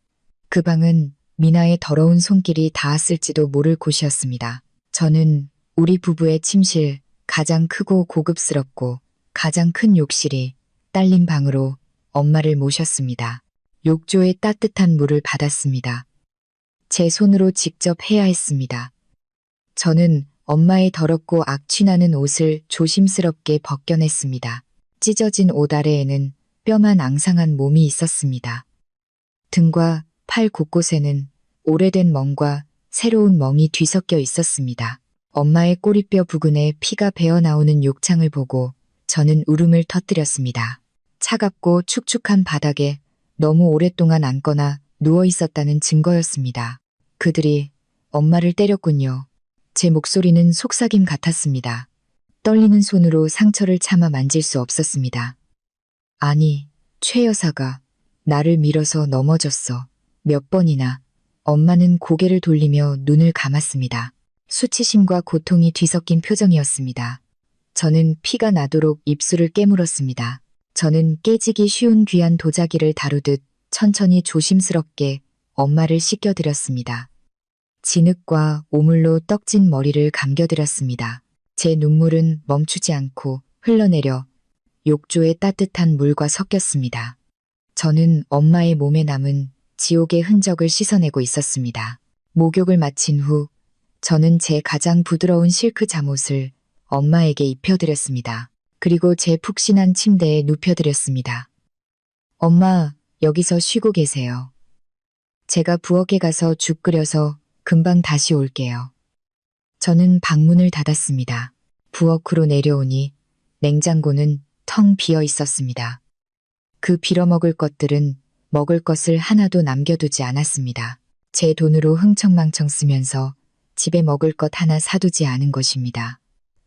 그 방은 미나의 더러운 손길이 닿았을지도 모를 곳이었습니다. 저는 우리 부부의 침실, 가장 크고 고급스럽고 가장 큰 욕실이 딸린 방으로 엄마를 모셨습니다. 욕조에 따뜻한 물을 받았습니다. 제 손으로 직접 해야 했습니다. 저는 엄마의 더럽고 악취나는 옷을 조심스럽게 벗겨냈습니다. 찢어진 옷 아래에는 뼈만 앙상한 몸이 있었습니다. 등과 팔 곳곳에는 오래된 멍과 새로운 멍이 뒤섞여 있었습니다. 엄마의 꼬리뼈 부근에 피가 배어나오는 욕창을 보고 저는 울음을 터뜨렸습니다. 차갑고 축축한 바닥에 너무 오랫동안 앉거나 누워 있었다는 증거였습니다. 그들이 엄마를 때렸군요. 제 목소리는 속삭임 같았습니다. 떨리는 손으로 상처를 참아 만질 수 없었습니다. 아니, 최 여사가 나를 밀어서 넘어졌어. 몇 번이나. 엄마는 고개를 돌리며 눈을 감았습니다. 수치심과 고통이 뒤섞인 표정이었습니다. 저는 피가 나도록 입술을 깨물었습니다. 저는 깨지기 쉬운 귀한 도자기를 다루듯 천천히 조심스럽게 엄마를 씻겨드렸습니다. 진흙과 오물로 떡진 머리를 감겨드렸습니다. 제 눈물은 멈추지 않고 흘러내려 욕조의 따뜻한 물과 섞였습니다. 저는 엄마의 몸에 남은 지옥의 흔적을 씻어내고 있었습니다. 목욕을 마친 후 저는 제 가장 부드러운 실크 잠옷을 엄마에게 입혀드렸습니다. 그리고 제 푹신한 침대에 눕혀드렸습니다. 엄마, 여기서 쉬고 계세요. 제가 부엌에 가서 죽 끓여서 금방 다시 올게요. 저는 방문을 닫았습니다. 부엌으로 내려오니 냉장고는 텅 비어 있었습니다. 그 빌어먹을 것들은 먹을 것을 하나도 남겨두지 않았습니다. 제 돈으로 흥청망청 쓰면서 집에 먹을 것 하나 사두지 않은 것입니다.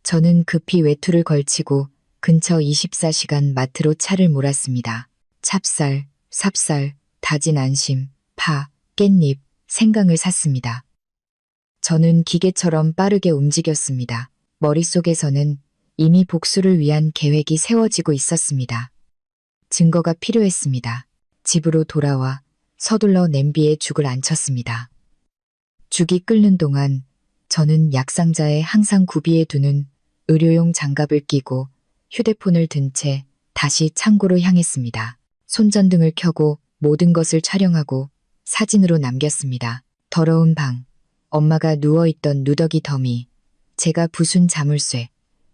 저는 급히 외투를 걸치고 근처 24시간 마트로 차를 몰았습니다. 찹쌀, 삽쌀, 다진 안심, 파, 깻잎, 생강을 샀습니다. 저는 기계처럼 빠르게 움직였습니다. 머릿속에서는 이미 복수를 위한 계획이 세워지고 있었습니다. 증거가 필요했습니다. 집으로 돌아와 서둘러 냄비에 죽을 안쳤습니다. 죽이 끓는 동안 저는 약상자에 항상 구비해 두는 의료용 장갑을 끼고 휴대폰을 든 채 다시 창고로 향했습니다. 손전등을 켜고 모든 것을 촬영하고 사진으로 남겼습니다. 더러운 방, 엄마가 누워있던 누더기 더미, 제가 부순 자물쇠,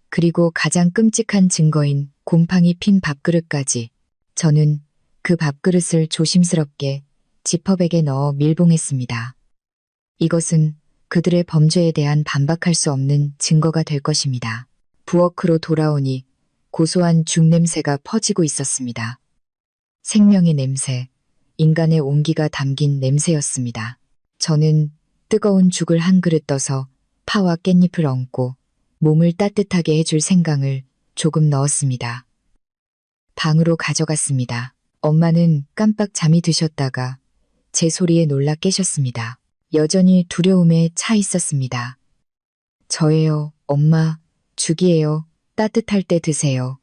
그리고 가장 끔찍한 증거인 곰팡이 핀 밥그릇까지. 저는 그 밥그릇을 조심스럽게 지퍼백에 넣어 밀봉했습니다. 이것은 그들의 범죄에 대한 반박할 수 없는 증거가 될 것입니다. 부엌으로 돌아오니 고소한 죽 냄새가 퍼지고 있었습니다. 생명의 냄새, 인간의 온기가 담긴 냄새였습니다. 저는 뜨거운 죽을 한 그릇 떠서 파와 깻잎을 얹고 몸을 따뜻하게 해줄 생강을 조금 넣었습니다. 방으로 가져갔습니다. 엄마는 깜빡 잠이 드셨다가 제 소리에 놀라 깨셨습니다. 여전히 두려움에 차 있었습니다. 저예요, 엄마. 죽이에요. 따뜻할 때 드세요.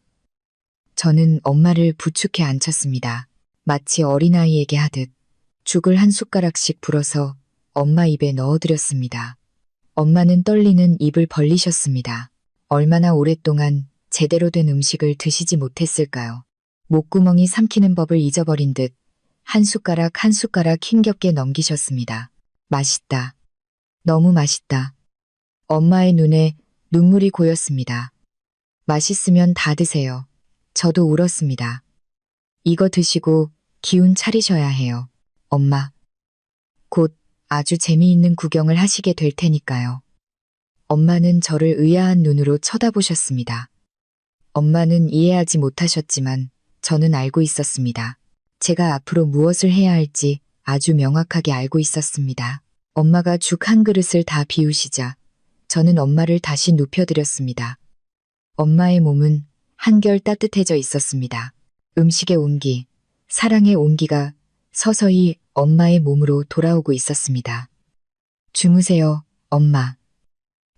저는 엄마를 부축해 앉혔습니다. 마치 어린아이에게 하듯 죽을 한 숟가락씩 불어서 엄마 입에 넣어드렸습니다. 엄마는 떨리는 입을 벌리셨습니다. 얼마나 오랫동안 제대로 된 음식을 드시지 못했을까요? 목구멍이 삼키는 법을 잊어버린 듯 한 숟가락 한 숟가락 힘겹게 넘기셨습니다. 맛있다. 너무 맛있다. 엄마의 눈에 눈물이 고였습니다. 맛있으면 다 드세요. 저도 울었습니다. 이거 드시고 기운 차리셔야 해요. 엄마. 곧 아주 재미있는 구경을 하시게 될 테니까요. 엄마는 저를 의아한 눈으로 쳐다보셨습니다. 엄마는 이해하지 못하셨지만 저는 알고 있었습니다. 제가 앞으로 무엇을 해야 할지 아주 명확하게 알고 있었습니다. 엄마가 죽 한 그릇을 다 비우시자 저는 엄마를 다시 눕혀드렸습니다. 엄마의 몸은 한결 따뜻해져 있었습니다. 음식의 온기, 사랑의 온기가 서서히 엄마의 몸으로 돌아오고 있었습니다. 주무세요, 엄마.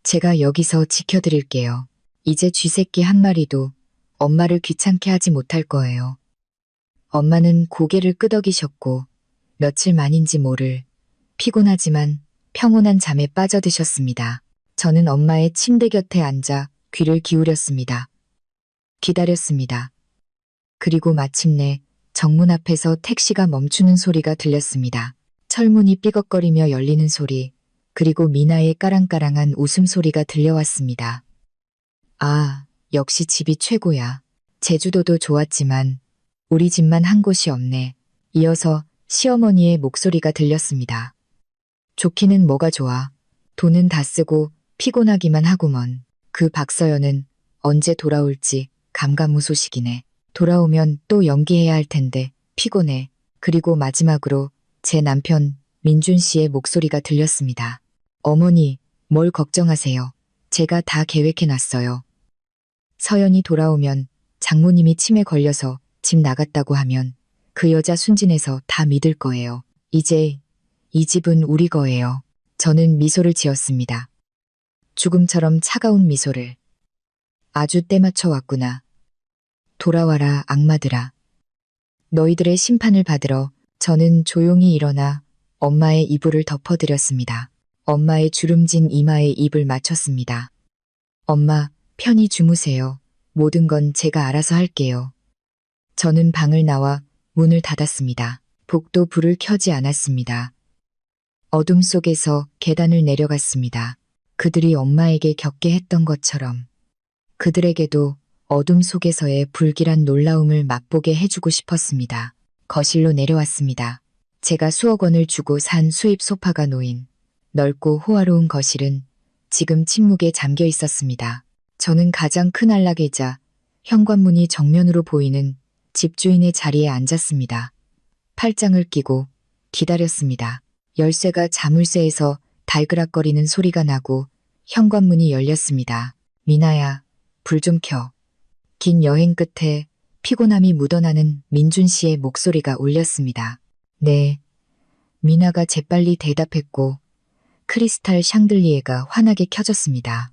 제가 여기서 지켜드릴게요. 이제 쥐새끼 한 마리도 엄마를 귀찮게 하지 못할 거예요. 엄마는 고개를 끄덕이셨고 며칠 만인지 모를 피곤하지만 평온한 잠에 빠져드셨습니다. 저는 엄마의 침대 곁에 앉아 귀를 기울였습니다. 기다렸습니다. 그리고 마침내 정문 앞에서 택시가 멈추는 소리가 들렸습니다. 철문이 삐걱거리며 열리는 소리, 그리고 미나의 까랑까랑한 웃음소리가 들려왔습니다. 아, 역시 집이 최고야. 제주도도 좋았지만 우리 집만 한 곳이 없네. 이어서 시어머니의 목소리가 들렸습니다. 좋기는 뭐가 좋아. 돈은 다 쓰고 피곤하기만 하구먼. 그 박서연은 언제 돌아올지 감감무소식이네. 돌아오면 또 연기해야 할 텐데 피곤해. 그리고 마지막으로 제 남편 민준 씨의 목소리가 들렸습니다. 어머니, 뭘 걱정하세요. 제가 다 계획해놨어요. 서연이 돌아오면 장모님이 침에 걸려서 집 나갔다고 하면 그 여자 순진해서 다 믿을 거예요. 이제 이 집은 우리 거예요. 저는 미소를 지었습니다. 죽음처럼 차가운 미소를. 아주 때맞춰 왔구나. 돌아와라, 악마들아. 너희들의 심판을 받으러. 저는 조용히 일어나 엄마의 이불을 덮어드렸습니다. 엄마의 주름진 이마에 입을 맞췄습니다. 엄마, 편히 주무세요. 모든 건 제가 알아서 할게요. 저는 방을 나와 문을 닫았습니다. 복도 불을 켜지 않았습니다. 어둠 속에서 계단을 내려갔습니다. 그들이 엄마에게 겪게 했던 것처럼 그들에게도 어둠 속에서의 불길한 놀라움을 맛보게 해주고 싶었습니다. 거실로 내려왔습니다. 제가 수억 원을 주고 산 수입 소파가 놓인 넓고 호화로운 거실은 지금 침묵에 잠겨 있었습니다. 저는 가장 큰 안락이자 현관문이 정면으로 보이는 집주인의 자리에 앉았습니다. 팔짱을 끼고 기다렸습니다. 열쇠가 자물쇠에서 달그락거리는 소리가 나고 현관문이 열렸습니다. 미나야, 불 좀 켜. 긴 여행 끝에 피곤함이 묻어나는 민준 씨의 목소리가 울렸습니다. 네. 미나가 재빨리 대답했고 크리스탈 샹들리에가 환하게 켜졌습니다.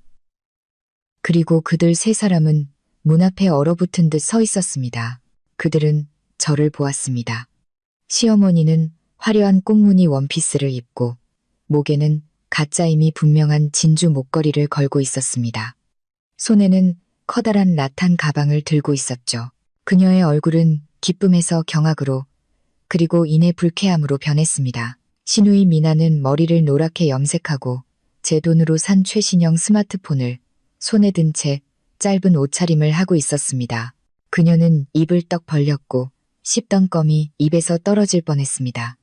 그리고 그들 세 사람은 문 앞에 얼어붙은 듯 서 있었습니다. 그들은 저를 보았습니다. 시어머니는 화려한 꽃무늬 원피스를 입고 목에는 가짜임이 분명한 진주 목걸이를 걸고 있었습니다. 손에는 커다란 라탄 가방을 들고 있었죠. 그녀의 얼굴은 기쁨에서 경악으로 그리고 이내 불쾌함으로 변했습니다. 신우이 미나는 머리를 노랗게 염색하고 제 돈으로 산 최신형 스마트폰을 손에 든 채 짧은 옷차림을 하고 있었습니다. 그녀는 입을 떡 벌렸고 씹던 껌이 입에서 떨어질 뻔했습니다.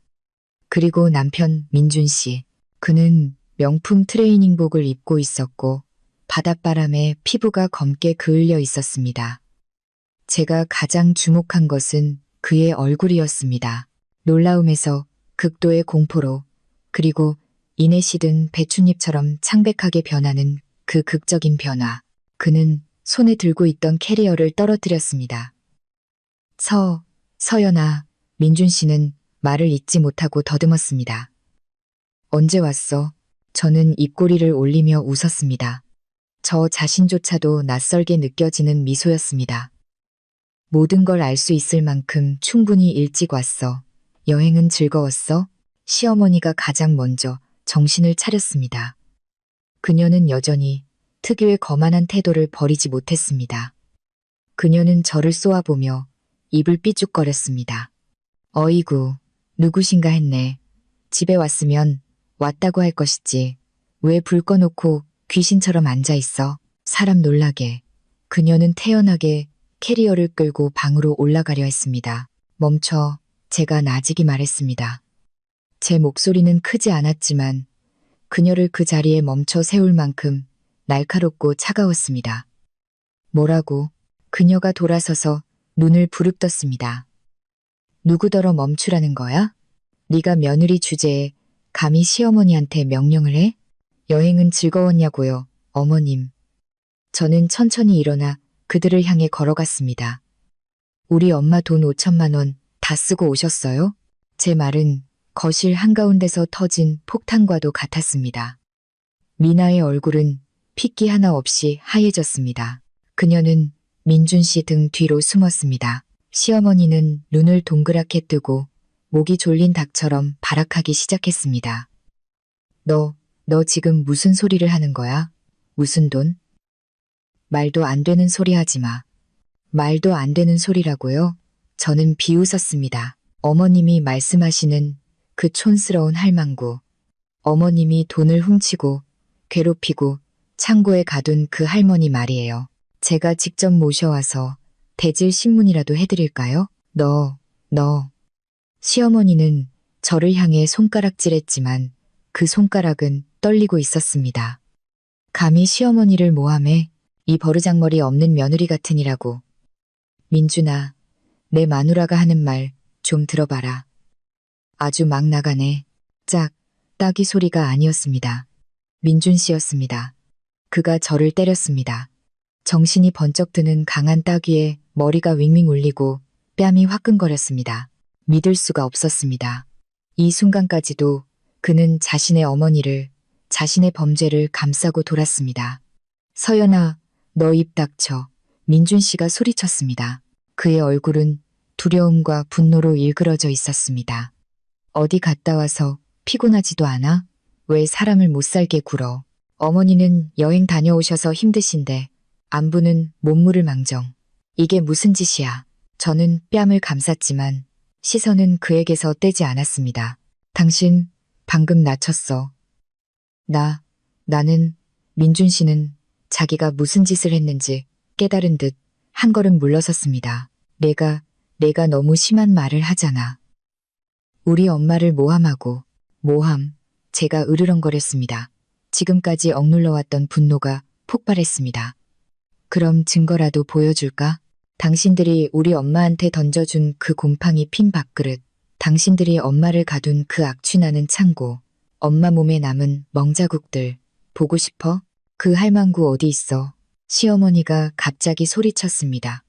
그리고 남편 민준 씨. 그는 명품 트레이닝복을 입고 있었고 바닷바람에 피부가 검게 그을려 있었습니다. 제가 가장 주목한 것은 그의 얼굴이었습니다. 놀라움에서 극도의 공포로 그리고 이내 시든 배춧잎처럼 창백하게 변하는 그 극적인 변화. 그는 손에 들고 있던 캐리어를 떨어뜨렸습니다. 서연아, 민준 씨는 말을 잇지 못하고 더듬었습니다. 언제 왔어? 저는 입꼬리를 올리며 웃었습니다. 저 자신조차도 낯설게 느껴지는 미소였습니다. 모든 걸 알 수 있을 만큼 충분히 일찍 왔어. 여행은 즐거웠어? 시어머니가 가장 먼저 정신을 차렸습니다. 그녀는 여전히 특유의 거만한 태도를 버리지 못했습니다. 그녀는 저를 쏘아보며 입을 삐죽거렸습니다. 어이구, 누구신가 했네. 집에 왔으면 왔다고 할 것이지. 왜 불 꺼놓고 귀신처럼 앉아있어? 사람 놀라게. 그녀는 태연하게 캐리어를 끌고 방으로 올라가려 했습니다. 멈춰, 제가 나지기 말했습니다. 제 목소리는 크지 않았지만 그녀를 그 자리에 멈춰 세울 만큼 날카롭고 차가웠습니다. 뭐라고? 그녀가 돌아서서 눈을 부릅떴습니다. 누구더러 멈추라는 거야? 네가 며느리 주제에 감히 시어머니한테 명령을 해? 여행은 즐거웠냐고요, 어머님. 저는 천천히 일어나 그들을 향해 걸어갔습니다. 우리 엄마 돈 5천만 원 다 쓰고 오셨어요? 제 말은 거실 한가운데서 터진 폭탄과도 같았습니다. 미나의 얼굴은 핏기 하나 없이 하얘졌습니다. 그녀는 민준 씨 등 뒤로 숨었습니다. 시어머니는 눈을 동그랗게 뜨고 목이 졸린 닭처럼 발악하기 시작했습니다. 너 지금 무슨 소리를 하는 거야? 무슨 돈? 말도 안 되는 소리 하지 마. 말도 안 되는 소리라고요? 저는 비웃었습니다. 어머님이 말씀하시는 그 촌스러운 할망구. 어머님이 돈을 훔치고 괴롭히고 창고에 가둔 그 할머니 말이에요. 제가 직접 모셔와서 대질 신문이라도 해드릴까요? 너. 시어머니는 저를 향해 손가락질했지만 그 손가락은 떨리고 있었습니다. 감히 시어머니를 모함해 이 버르장머리 없는 며느리 같으니라고. 민준아, 내 마누라가 하는 말 좀 들어봐라. 아주 막 나가네. 딱이 소리가 아니었습니다. 민준 씨였습니다. 그가 저를 때렸습니다. 정신이 번쩍 드는 강한 따귀에 머리가 윙윙 울리고 뺨이 화끈거렸습니다. 믿을 수가 없었습니다. 이 순간까지도 그는 자신의 어머니를, 자신의 범죄를 감싸고 돌았습니다. 서연아, 너 입 닥쳐. 민준 씨가 소리쳤습니다. 그의 얼굴은 두려움과 분노로 일그러져 있었습니다. 어디 갔다 와서 피곤하지도 않아? 왜 사람을 못 살게 굴어? 어머니는 여행 다녀오셔서 힘드신데 안부는 못물을 망정. 이게 무슨 짓이야? 저는 뺨을 감쌌지만 시선은 그에게서 떼지 않았습니다. 당신 방금 나쳤어. 나는 민준 씨는 자기가 무슨 짓을 했는지 깨달은 듯 한 걸음 물러섰습니다. 내가 너무 심한 말을 하잖아. 우리 엄마를 모함하고. 제가 으르렁거렸습니다. 지금까지 억눌러왔던 분노가 폭발했습니다. 그럼 증거라도 보여줄까? 당신들이 우리 엄마한테 던져준 그 곰팡이 핀 밥그릇, 당신들이 엄마를 가둔 그 악취나는 창고, 엄마 몸에 남은 멍자국들, 보고 싶어? 그 할망구 어디 있어? 시어머니가 갑자기 소리쳤습니다.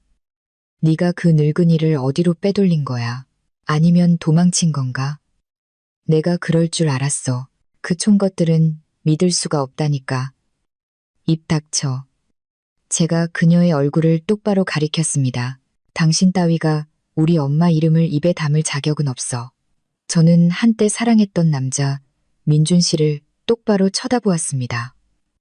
네가 그 늙은이를 어디로 빼돌린 거야? 아니면 도망친 건가? 내가 그럴 줄 알았어. 그 촌것들은 믿을 수가 없다니까. 입 닥쳐. 제가 그녀의 얼굴을 똑바로 가리켰습니다. 당신 따위가 우리 엄마 이름을 입에 담을 자격은 없어. 저는 한때 사랑했던 남자 민준 씨를 똑바로 쳐다보았습니다.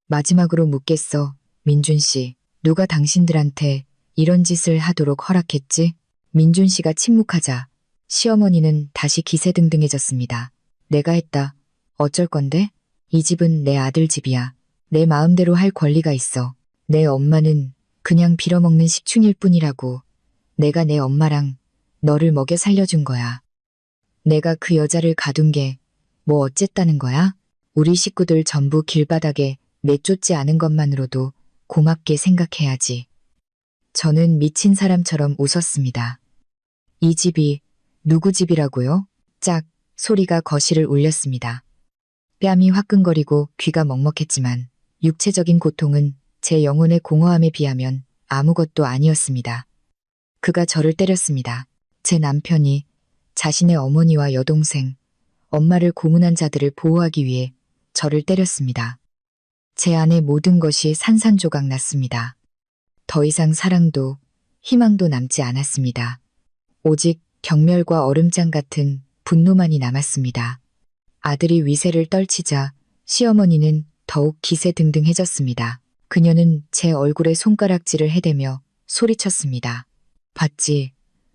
마지막으로 묻겠어. 민준 씨, 누가 당신들한테 이런 짓을 하도록 허락했지? 민준 씨가 침묵하자 시어머니는 다시 기세등등해졌습니다. 내가 했다. 어쩔 건데? 이 집은 내 아들 집이야. 내 마음대로 할 권리가 있어. 내 엄마는 그냥 빌어먹는 식충일 뿐이라고. 내가 내 엄마랑 너를 먹여 살려준 거야. 내가 그 여자를 가둔 게 뭐 어쨌다는 거야? 우리 식구들 전부 길바닥에 내쫓지 않은 것만으로도 고맙게 생각해야지. 저는 미친 사람처럼 웃었습니다. 이 집이 누구 집이라고요? 짝 소리가 거실을 울렸습니다. 뺨이 화끈거리고 귀가 먹먹했지만 육체적인 고통은 제 영혼의 공허함에 비하면 아무것도 아니었습니다. 그가 저를 때렸습니다. 제 남편이 자신의 어머니와 여동생, 엄마를 고문한 자들을 보호하기 위해 저를 때렸습니다. 제 안에 모든 것이 산산조각 났습니다. 더 이상 사랑도 희망도 남지 않았습니다. 오직 경멸과 얼음장 같은 분노만이 남았습니다. 아들이 위세를 떨치자 시어머니는 더욱 기세등등해졌습니다. 그녀는 제 얼굴에 손가락질을 해대며 소리쳤습니다. 봤지?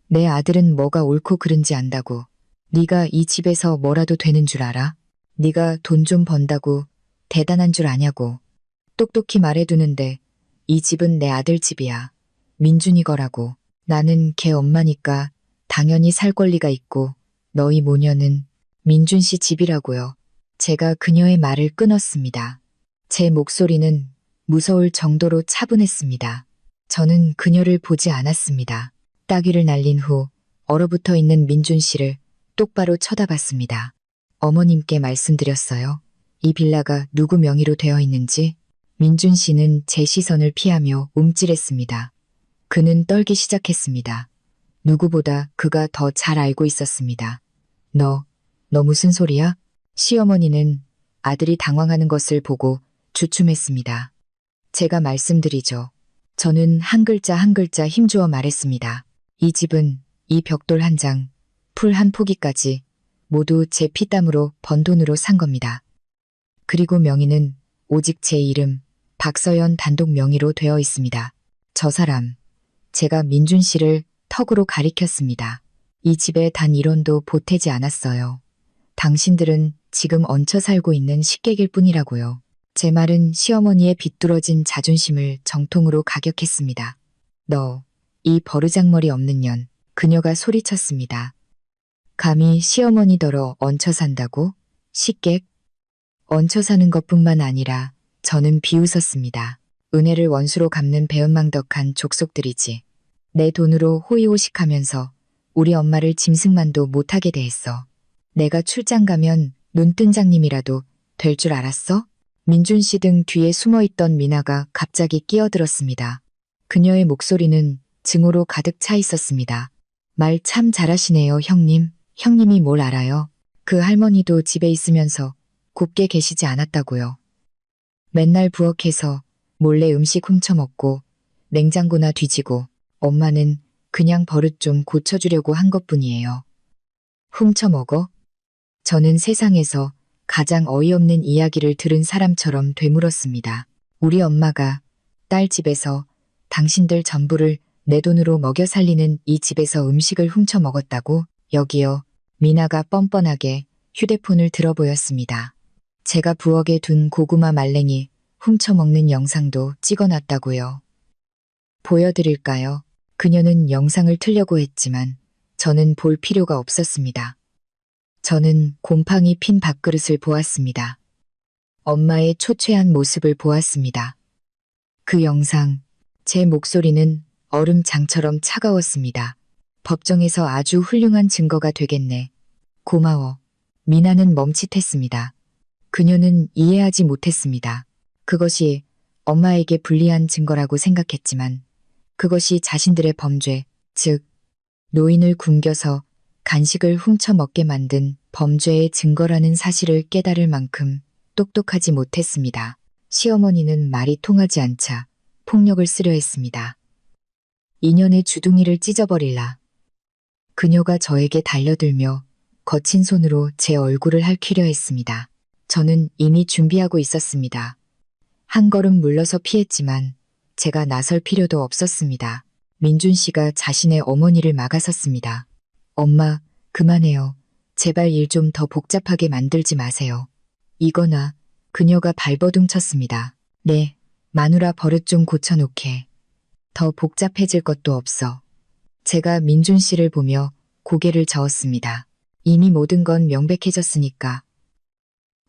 내 아들은 뭐가 옳고 그른지 안다고. 네가 이 집에서 뭐라도 되는 줄 알아? 네가 돈 좀 번다고 대단한 줄 아냐고. 똑똑히 말해두는데 이 집은 내 아들 집이야. 민준이 거라고. 나는 걔 엄마니까 당연히 살 권리가 있고 너희 모녀는 민준 씨 집이라고요. 제가 그녀의 말을 끊었습니다. 제 목소리는 무서울 정도로 차분했습니다. 저는 그녀를 보지 않았습니다. 따귀를 날린 후 얼어붙어 있는 민준 씨를 똑바로 쳐다봤습니다. 어머님께 말씀드렸어요. 이 빌라가 누구 명의로 되어 있는지. 민준 씨는 제 시선을 피하며 움찔했습니다. 그는 떨기 시작했습니다. 누구보다 그가 더 잘 알고 있었습니다. 너 무슨 소리야? 시어머니는 아들이 당황하는 것을 보고 주춤했습니다. 제가 말씀드리죠. 저는 한 글자 한 글자 힘주어 말했습니다. 이 집은 이 벽돌 한 장, 풀 한 포기까지 모두 제 피땀으로 번 돈으로 산 겁니다. 그리고 명의는 오직 제 이름, 박서연 단독 명의로 되어 있습니다. 저 사람, 제가 민준 씨를 턱으로 가리켰습니다. 이 집에 단 1원도 보태지 않았어요. 당신들은 지금 얹혀 살고 있는 식객일 뿐이라고요. 제 말은 시어머니의 비뚤어진 자존심을 정통으로 가격했습니다. 너, 이 버르장머리 없는 년, 그녀가 소리쳤습니다. 감히 시어머니더러 얹혀 산다고? 식객? 얹혀 사는 것뿐만 아니라 저는 비웃었습니다. 은혜를 원수로 갚는 배은망덕한 족속들이지. 내 돈으로 호의호식하면서 우리 엄마를 짐승만도 못하게 대했어. 내가 출장 가면 눈뜬장님이라도 될 줄 알았어? 민준 씨 등 뒤에 숨어있던 미나가 갑자기 끼어들었습니다. 그녀의 목소리는 증오로 가득 차 있었습니다. 말 참 잘하시네요, 형님. 형님이 뭘 알아요? 그 할머니도 집에 있으면서 곱게 계시지 않았다고요. 맨날 부엌에서 몰래 음식 훔쳐먹고 냉장고나 뒤지고 엄마는 그냥 버릇 좀 고쳐주려고 한 것뿐이에요. 훔쳐먹어? 저는 세상에서 가장 어이없는 이야기를 들은 사람처럼 되물었습니다. 우리 엄마가 딸 집에서 당신들 전부를 내 돈으로 먹여 살리는 이 집에서 음식을 훔쳐 먹었다고? 여기요. 미나가 뻔뻔하게 휴대폰을 들어보였습니다. 제가 부엌에 둔 고구마 말랭이 훔쳐 먹는 영상도 찍어놨다고요. 보여드릴까요? 그녀는 영상을 틀려고 했지만 저는 볼 필요가 없었습니다. 저는 곰팡이 핀 밥그릇을 보았습니다. 엄마의 초췌한 모습을 보았습니다. 그 영상, 제 목소리는 얼음장처럼 차가웠습니다. 법정에서 아주 훌륭한 증거가 되겠네. 고마워. 미나는 멈칫했습니다. 그녀는 이해하지 못했습니다. 그것이 엄마에게 불리한 증거라고 생각했지만 그것이 자신들의 범죄, 즉 노인을 굶겨서 간식을 훔쳐 먹게 만든 범죄의 증거라는 사실을 깨달을 만큼 똑똑하지 못했습니다. 시어머니는 말이 통하지 않자 폭력을 쓰려 했습니다. 인연의 주둥이를 찢어버릴라. 그녀가 저에게 달려들며 거친 손으로 제 얼굴을 핥히려 했습니다. 저는 이미 준비하고 있었습니다. 한 걸음 물러서 피했지만 제가 나설 필요도 없었습니다. 민준 씨가 자신의 어머니를 막아섰습니다. 엄마, 그만해요. 제발 일 좀 더 복잡하게 만들지 마세요. 이거나 그녀가 발버둥 쳤습니다. 네, 마누라 버릇 좀 고쳐놓게. 더 복잡해질 것도 없어. 제가 민준 씨를 보며 고개를 저었습니다. 이미 모든 건 명백해졌으니까.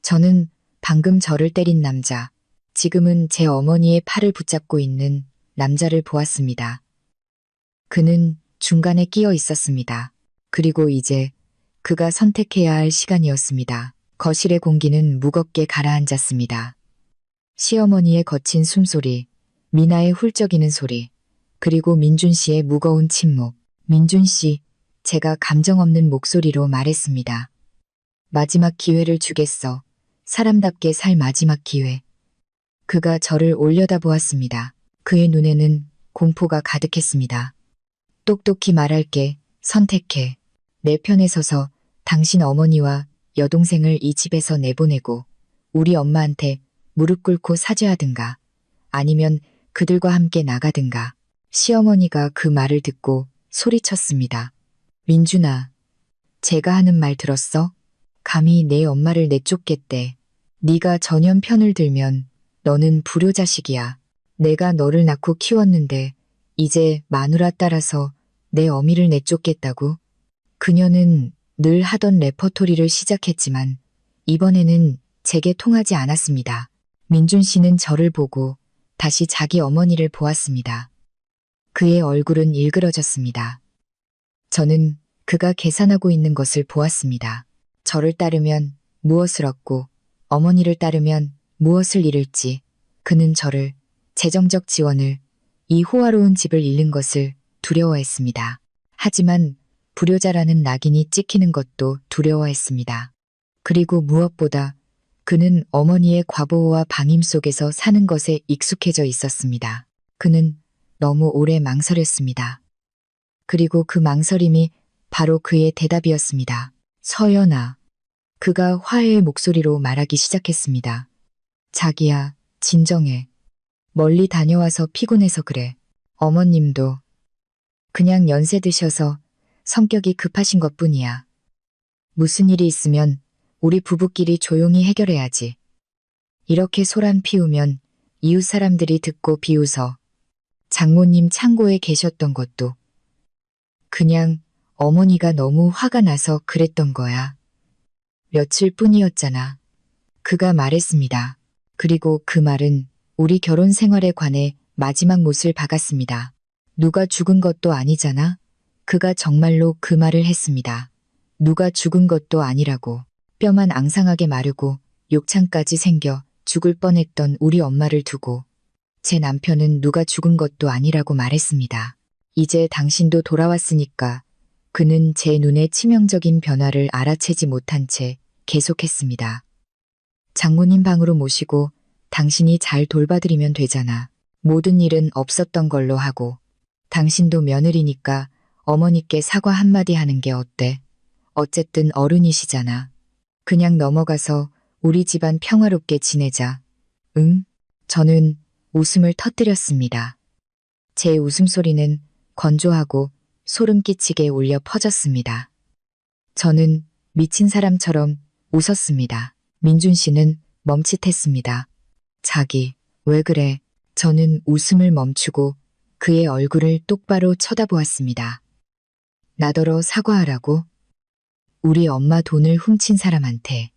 저는 방금 저를 때린 남자, 지금은 제 어머니의 팔을 붙잡고 있는 남자를 보았습니다. 그는 중간에 끼어 있었습니다. 그리고 이제 그가 선택해야 할 시간이었습니다. 거실의 공기는 무겁게 가라앉았습니다. 시어머니의 거친 숨소리, 미나의 훌쩍이는 소리, 그리고 민준 씨의 무거운 침묵. 민준 씨, 제가 감정 없는 목소리로 말했습니다. 마지막 기회를 주겠어. 사람답게 살 마지막 기회. 그가 저를 올려다보았습니다. 그의 눈에는 공포가 가득했습니다. 똑똑히 말할게. 선택해. 내 편에 서서 당신 어머니와 여동생을 이 집에서 내보내고 우리 엄마한테 무릎 꿇고 사죄하든가 아니면 그들과 함께 나가든가. 시어머니가 그 말을 듣고 소리쳤습니다. 민준아, 제가 하는 말 들었어? 감히 내 엄마를 내쫓겠대. 네가 전현 편을 들면 너는 불효자식이야. 내가 너를 낳고 키웠는데 이제 마누라 따라서 내 어미를 내쫓겠다고? 그녀는 늘 하던 레퍼토리를 시작했지만 이번에는 제게 통하지 않았습니다. 민준 씨는 저를 보고 다시 자기 어머니를 보았습니다. 그의 얼굴은 일그러졌습니다. 저는 그가 계산하고 있는 것을 보았습니다. 저를 따르면 무엇을 얻고 어머니를 따르면 무엇을 잃을지 그는 저를 재정적 지원을 이 호화로운 집을 잃는 것을 두려워했습니다. 하지만 불효자라는 낙인이 찍히는 것도 두려워했습니다. 그리고 무엇보다 그는 어머니의 과보호와 방임 속에서 사는 것에 익숙해져 있었습니다. 그는 너무 오래 망설였습니다. 그리고 그 망설임이 바로 그의 대답이었습니다. 서연아. 그가 화해의 목소리로 말하기 시작했습니다. 자기야, 진정해. 멀리 다녀와서 피곤해서 그래. 어머님도 그냥 연세 드셔서 성격이 급하신 것뿐이야. 무슨 일이 있으면 우리 부부끼리 조용히 해결해야지. 이렇게 소란 피우면 이웃 사람들이 듣고 비웃어. 장모님 창고에 계셨던 것도 그냥 어머니가 너무 화가 나서 그랬던 거야. 며칠 뿐이었잖아. 그가 말했습니다. 그리고 그 말은 우리 결혼 생활에 관해 마지막 못을 박았습니다. 누가 죽은 것도 아니잖아. 그가 정말로 그 말을 했습니다. 누가 죽은 것도 아니라고. 뼈만 앙상하게 마르고 욕창까지 생겨 죽을 뻔했던 우리 엄마를 두고 제 남편은 누가 죽은 것도 아니라고 말했습니다. 이제 당신도 돌아왔으니까. 그는 제 눈의 치명적인 변화를 알아채지 못한 채 계속했습니다. 장모님 방으로 모시고 당신이 잘 돌봐드리면 되잖아. 모든 일은 없었던 걸로 하고 당신도 며느리니까 어머니께 사과 한마디 하는 게 어때? 어쨌든 어른이시잖아. 그냥 넘어가서 우리 집안 평화롭게 지내자. 응? 저는 웃음을 터뜨렸습니다. 제 웃음소리는 건조하고 소름 끼치게 울려 퍼졌습니다. 저는 미친 사람처럼 웃었습니다. 민준 씨는 멈칫했습니다. 자기, 왜 그래? 저는 웃음을 멈추고 그의 얼굴을 똑바로 쳐다보았습니다. 나더러 사과하라고? 우리 엄마 돈을 훔친 사람한테,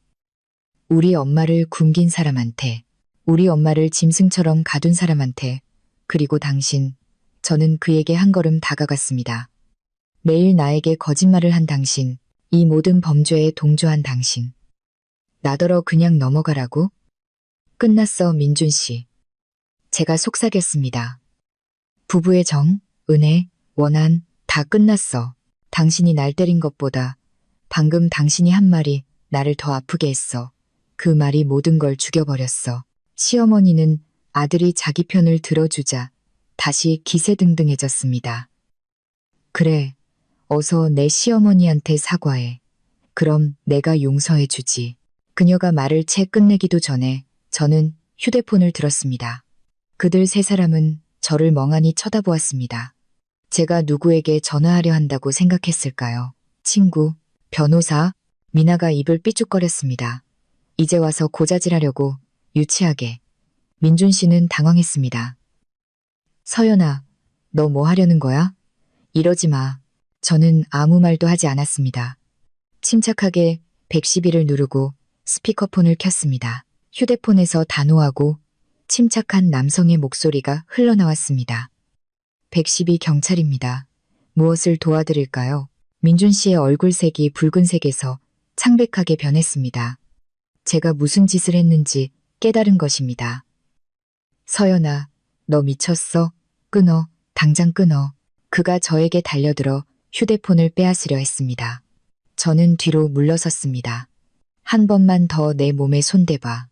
우리 엄마를 굶긴 사람한테, 우리 엄마를 짐승처럼 가둔 사람한테, 그리고 당신, 저는 그에게 한 걸음 다가갔습니다. 매일 나에게 거짓말을 한 당신, 이 모든 범죄에 동조한 당신. 나더러 그냥 넘어가라고? 끝났어, 민준 씨. 제가 속삭였습니다. 부부의 정, 은혜, 원한, 다 끝났어. 당신이 날 때린 것보다 방금 당신이 한 말이 나를 더 아프게 했어. 그 말이 모든 걸 죽여버렸어. 시어머니는 아들이 자기 편을 들어주자 다시 기세등등해졌습니다. 그래, 어서 내 시어머니한테 사과해. 그럼 내가 용서해주지. 그녀가 말을 채 끝내기도 전에 저는 휴대폰을 들었습니다. 그들 세 사람은 저를 멍하니 쳐다보았습니다. 제가 누구에게 전화하려 한다고 생각했을까요? 친구, 변호사, 미나가 입을 삐죽거렸습니다. 이제 와서 고자질하려고, 유치하게. 민준 씨는 당황했습니다. 서연아, 너 뭐 하려는 거야? 이러지 마. 저는 아무 말도 하지 않았습니다. 침착하게 112를 누르고 스피커폰을 켰습니다. 휴대폰에서 단호하고 침착한 남성의 목소리가 흘러나왔습니다. 112 경찰입니다. 무엇을 도와드릴까요? 민준 씨의 얼굴색이 붉은색에서 창백하게 변했습니다. 제가 무슨 짓을 했는지 깨달은 것입니다. 서연아, 너 미쳤어? 끊어. 당장 끊어. 그가 저에게 달려들어 휴대폰을 빼앗으려 했습니다. 저는 뒤로 물러섰습니다. 한 번만 더 내 몸에 손대봐.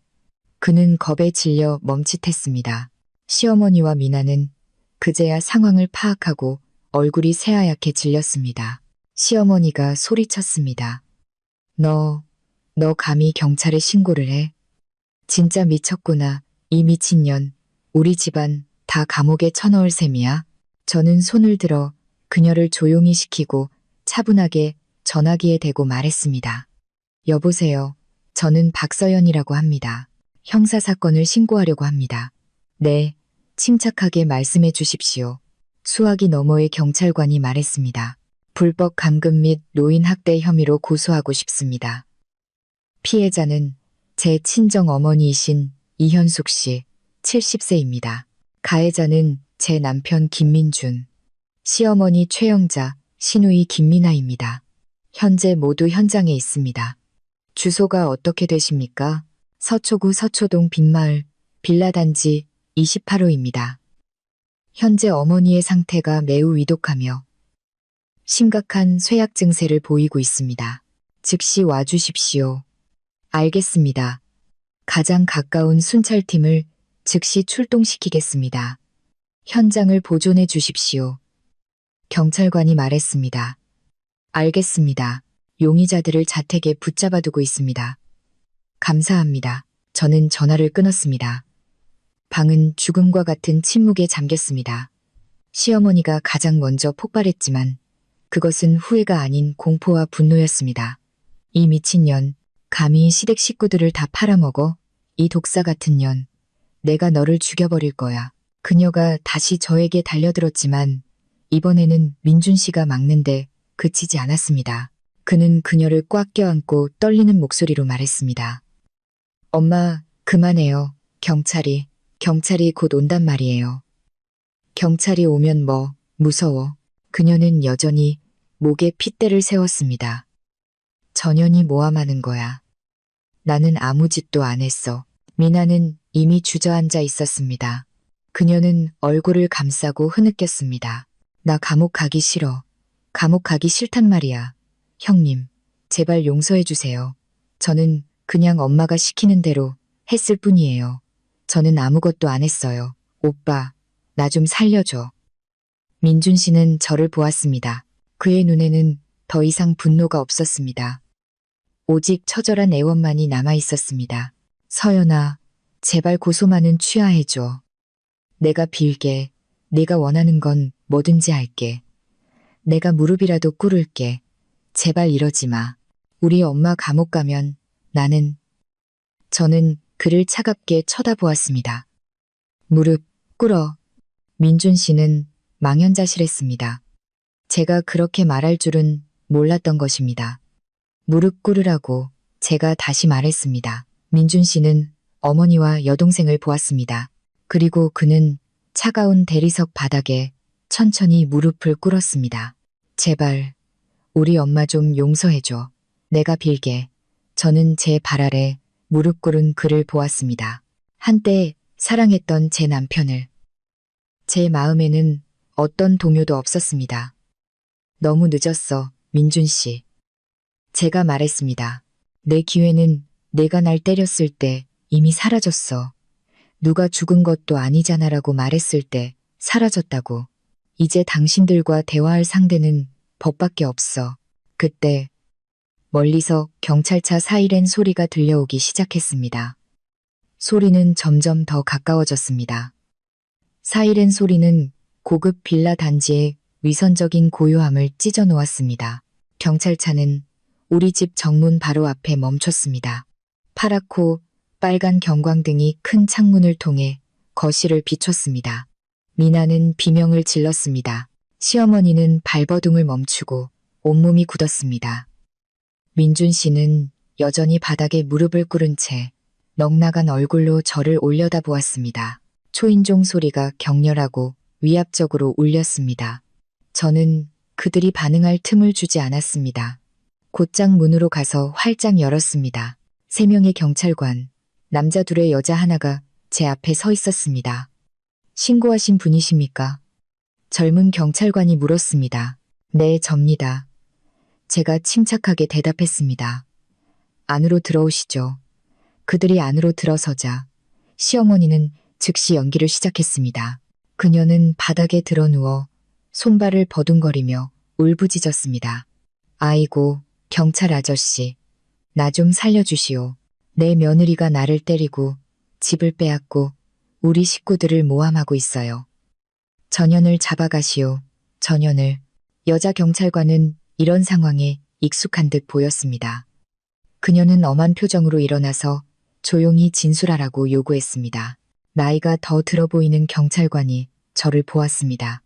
그는 겁에 질려 멈칫했습니다. 시어머니와 미나는 그제야 상황을 파악하고 얼굴이 새하얗게 질렸습니다. 시어머니가 소리쳤습니다. 너 감히 경찰에 신고를 해? 진짜 미쳤구나. 이 미친년. 우리 집안 다 감옥에 쳐넣을 셈이야. 저는 손을 들어 그녀를 조용히 시키고 차분하게 전화기에 대고 말했습니다. 여보세요. 저는 박서연이라고 합니다. 형사사건을 신고하려고 합니다. 네, 침착하게 말씀해 주십시오. 수화기 너머의 경찰관이 말했습니다. 불법 감금 및 노인 학대 혐의로 고소하고 싶습니다. 피해자는 제 친정 어머니이신 이현숙 씨, 70세입니다. 가해자는 제 남편 김민준, 시어머니 최영자, 시누이 김민아입니다. 현재 모두 현장에 있습니다. 주소가 어떻게 되십니까? 서초구 서초동 빈마을 빌라단지 28호입니다. 현재 어머니의 상태가 매우 위독하며 심각한 쇠약 증세를 보이고 있습니다. 즉시 와주십시오. 알겠습니다. 가장 가까운 순찰팀을 즉시 출동시키겠습니다. 현장을 보존해 주십시오. 경찰관이 말했습니다. 알겠습니다. 용의자들을 자택에 붙잡아두고 있습니다. 감사합니다. 저는 전화를 끊었습니다. 방은 죽음과 같은 침묵에 잠겼습니다. 시어머니가 가장 먼저 폭발했지만 그것은 후회가 아닌 공포와 분노였습니다. 이 미친년, 감히 시댁 식구들을 다 팔아먹어? 이 독사 같은 년, 내가 너를 죽여버릴 거야. 그녀가 다시 저에게 달려들었지만 이번에는 민준 씨가 막는데 그치지 않았습니다. 그는 그녀를 꽉 껴안고 떨리는 목소리로 말했습니다. 엄마, 그만해요. 경찰이 곧 온단 말이에요. 경찰이 오면 뭐, 무서워. 그녀는 여전히 목에 핏대를 세웠습니다. 전현이 모함하는 거야. 나는 아무 짓도 안 했어. 미나는 이미 주저앉아 있었습니다. 그녀는 얼굴을 감싸고 흐느꼈습니다. 나 감옥 가기 싫어. 감옥 가기 싫단 말이야. 형님, 제발 용서해 주세요. 저는 그냥 엄마가 시키는 대로 했을 뿐이에요. 저는 아무것도 안 했어요. 오빠, 나 좀 살려줘. 민준 씨는 저를 보았습니다. 그의 눈에는 더 이상 분노가 없었습니다. 오직 처절한 애원만이 남아 있었습니다. 서연아, 제발 고소만은 취하해줘. 내가 빌게. 네가 원하는 건 뭐든지 할게. 내가 무릎이라도 꿇을게. 제발 이러지 마. 우리 엄마 감옥 가면 저는 그를 차갑게 쳐다보았습니다. 무릎 꿇어. 민준 씨는 망연자실했습니다. 제가 그렇게 말할 줄은 몰랐던 것입니다. 무릎 꿇으라고 제가 다시 말했습니다. 민준 씨는 어머니와 여동생을 보았습니다. 그리고 그는 차가운 대리석 바닥에 천천히 무릎을 꿇었습니다. 제발 우리 엄마 좀 용서해줘. 내가 빌게. 저는 제 발 아래 무릎 꿇은 그를 보았습니다. 한때 사랑했던 제 남편을. 제 마음에는 어떤 동요도 없었습니다. 너무 늦었어, 민준 씨. 제가 말했습니다. 내 기회는 내가 날 때렸을 때 이미 사라졌어. 누가 죽은 것도 아니잖아라고 말했을 때 사라졌다고. 이제 당신들과 대화할 상대는 법밖에 없어. 그때 멀리서 경찰차 사이렌 소리가 들려오기 시작했습니다. 소리는 점점 더 가까워졌습니다. 사이렌 소리는 고급 빌라 단지의 위선적인 고요함을 찢어 놓았습니다. 경찰차는 우리 집 정문 바로 앞에 멈췄습니다. 파랗고 빨간 경광등이 큰 창문을 통해 거실을 비췄습니다. 미나는 비명을 질렀습니다. 시어머니는 발버둥을 멈추고 온몸이 굳었습니다. 민준 씨는 여전히 바닥에 무릎을 꿇은 채 넉나간 얼굴로 저를 올려다보았습니다. 초인종 소리가 격렬하고 위압적으로 울렸습니다. 저는 그들이 반응할 틈을 주지 않았습니다. 곧장 문으로 가서 활짝 열었습니다. 3명의 경찰관, 남자 둘의 여자 하나가 제 앞에 서 있었습니다. 신고하신 분이십니까? 젊은 경찰관이 물었습니다. 네, 접니다. 제가 침착하게 대답했습니다. 안으로 들어오시죠. 그들이 안으로 들어서자 시어머니는 즉시 연기를 시작했습니다. 그녀는 바닥에 드러누워 손발을 버둥거리며 울부짖었습니다. 아이고, 경찰 아저씨. 나 좀 살려주시오. 내 며느리가 나를 때리고 집을 빼앗고 우리 식구들을 모함하고 있어요. 전현을 잡아가시오. 전현을. 여자 경찰관은 이런 상황에 익숙한 듯 보였습니다. 그녀는 엄한 표정으로 일어나서 조용히 진술하라고 요구했습니다. 나이가 더 들어 보이는 경찰관이 저를 보았습니다.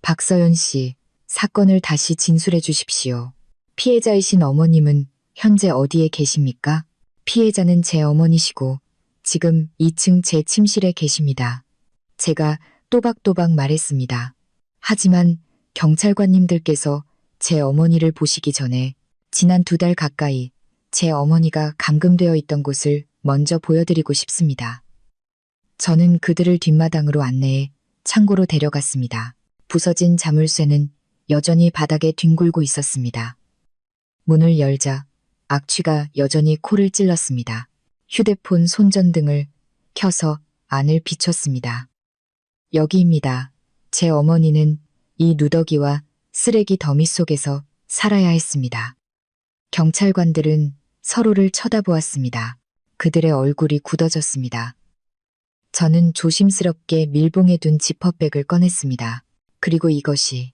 박서연 씨, 사건을 다시 진술해 주십시오. 피해자이신 어머님은 현재 어디에 계십니까? 피해자는 제 어머니시고 지금 2층 제 침실에 계십니다. 제가 또박또박 말했습니다. 하지만 경찰관님들께서 제 어머니를 보시기 전에 지난 2달 가까이 제 어머니가 감금되어 있던 곳을 먼저 보여드리고 싶습니다. 저는 그들을 뒷마당으로 안내해 창고로 데려갔습니다. 부서진 자물쇠는 여전히 바닥에 뒹굴고 있었습니다. 문을 열자 악취가 여전히 코를 찔렀습니다. 휴대폰 손전등을 켜서 안을 비췄습니다. 여기입니다. 제 어머니는 이 누더기와 쓰레기 더미 속에서 살아야 했습니다. 경찰관들은 서로를 쳐다보았습니다. 그들의 얼굴이 굳어졌습니다. 저는 조심스럽게 밀봉해 둔 지퍼백을 꺼냈습니다. 그리고 이것이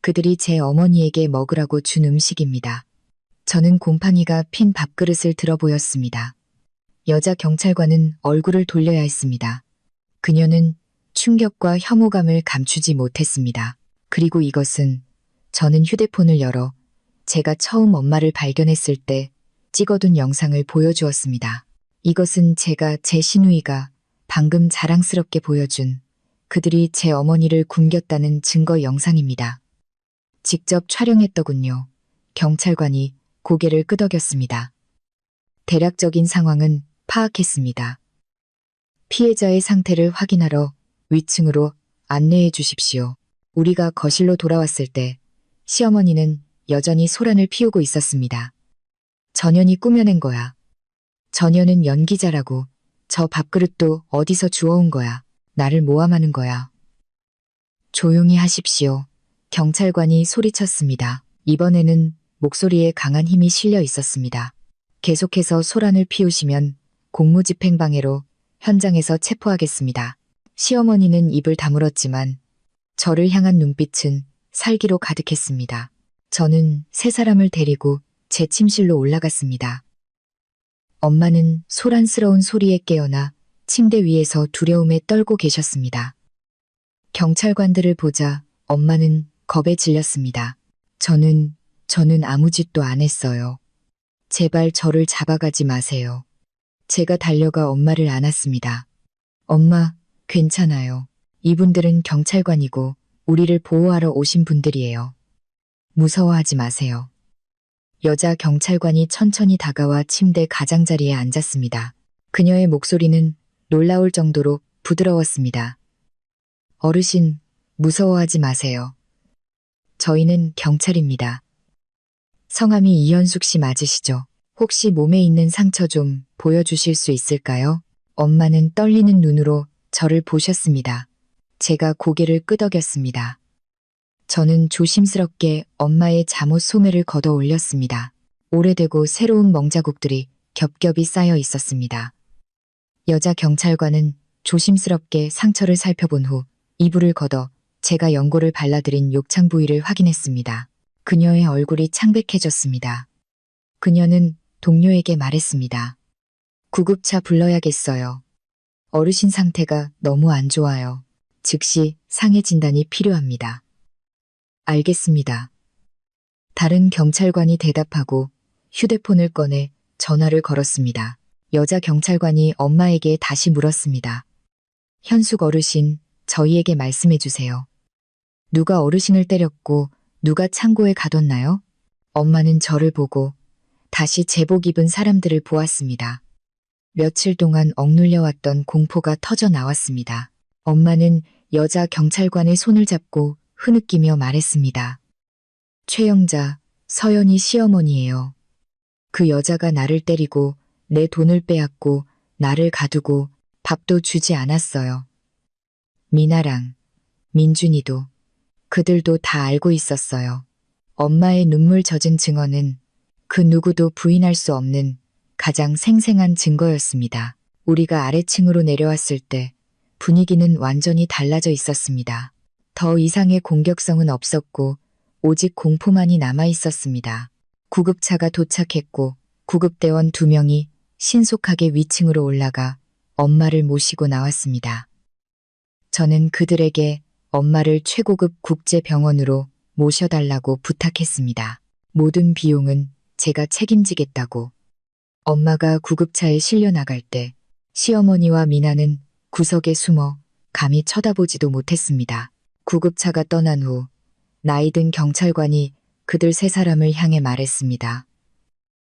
그들이 제 어머니에게 먹으라고 준 음식입니다. 저는 곰팡이가 핀 밥그릇을 들어 보였습니다. 여자 경찰관은 얼굴을 돌려야 했습니다. 그녀는 충격과 혐오감을 감추지 못했습니다. 그리고 이것은 저는 휴대폰을 열어 제가 처음 엄마를 발견했을 때 찍어둔 영상을 보여주었습니다. 이것은 제가 제 시누이가 방금 자랑스럽게 보여준 그들이 제 어머니를 굶겼다는 증거 영상입니다. 직접 촬영했더군요. 경찰관이 고개를 끄덕였습니다. 대략적인 상황은 파악했습니다. 피해자의 상태를 확인하러 위층으로 안내해 주십시오. 우리가 거실로 돌아왔을 때 시어머니는 여전히 소란을 피우고 있었습니다. 전현이 꾸며낸 거야. 전현은 연기자라고. 저 밥그릇도 어디서 주워온 거야. 나를 모함하는 거야. 조용히 하십시오. 경찰관이 소리쳤습니다. 이번에는 목소리에 강한 힘이 실려 있었습니다. 계속해서 소란을 피우시면 공무집행방해로 현장에서 체포하겠습니다. 시어머니는 입을 다물었지만 저를 향한 눈빛은 살기로 가득했습니다. 저는 세 사람을 데리고 제 침실로 올라갔습니다. 엄마는 소란스러운 소리에 깨어나 침대 위에서 두려움에 떨고 계셨습니다. 경찰관들을 보자 엄마는 겁에 질렸습니다. 저는 아무 짓도 안 했어요. 제발 저를 잡아가지 마세요. 제가 달려가 엄마를 안았습니다. 엄마, 괜찮아요. 이분들은 경찰관이고 우리를 보호하러 오신 분들이에요. 무서워하지 마세요. 여자 경찰관이 천천히 다가와 침대 가장자리에 앉았습니다. 그녀의 목소리는 놀라울 정도로 부드러웠습니다. 어르신, 무서워하지 마세요. 저희는 경찰입니다. 성함이 이현숙 씨 맞으시죠? 혹시 몸에 있는 상처 좀 보여주실 수 있을까요? 엄마는 떨리는 눈으로 저를 보셨습니다. 제가 고개를 끄덕였습니다. 저는 조심스럽게 엄마의 잠옷 소매를 걷어 올렸습니다. 오래되고 새로운 멍자국들이 겹겹이 쌓여 있었습니다. 여자 경찰관은 조심스럽게 상처를 살펴본 후 이불을 걷어 제가 연고를 발라드린 욕창 부위를 확인했습니다. 그녀의 얼굴이 창백해졌습니다. 그녀는 동료에게 말했습니다. 구급차 불러야겠어요. 어르신 상태가 너무 안 좋아요. 즉시 상해 진단이 필요합니다. 알겠습니다. 다른 경찰관이 대답하고 휴대폰을 꺼내 전화를 걸었습니다. 여자 경찰관이 엄마에게 다시 물었습니다. 현숙 어르신, 저희에게 말씀해 주세요. 누가 어르신을 때렸고 누가 창고에 가뒀나요? 엄마는 저를 보고 다시 제복 입은 사람들을 보았습니다. 며칠 동안 억눌려왔던 공포가 터져 나왔습니다. 엄마는 여자 경찰관의 손을 잡고 흐느끼며 말했습니다. 최영자, 서연이 시어머니예요. 그 여자가 나를 때리고 내 돈을 빼앗고 나를 가두고 밥도 주지 않았어요. 미나랑 민준이도 그들도 다 알고 있었어요. 엄마의 눈물 젖은 증언은 그 누구도 부인할 수 없는 가장 생생한 증거였습니다. 우리가 아래층으로 내려왔을 때 분위기는 완전히 달라져 있었습니다. 더 이상의 공격성은 없었고 오직 공포만이 남아 있었습니다. 구급차가 도착했고 구급대원 2명이 신속하게 위층으로 올라가 엄마를 모시고 나왔습니다. 저는 그들에게 엄마를 최고급 국제병원으로 모셔달라고 부탁했습니다. 모든 비용은 제가 책임지겠다고. 엄마가 구급차에 실려 나갈 때 시어머니와 미나는 구석에 숨어 감히 쳐다보지도 못했습니다. 구급차가 떠난 후 나이든 경찰관이 그들 세 사람을 향해 말했습니다.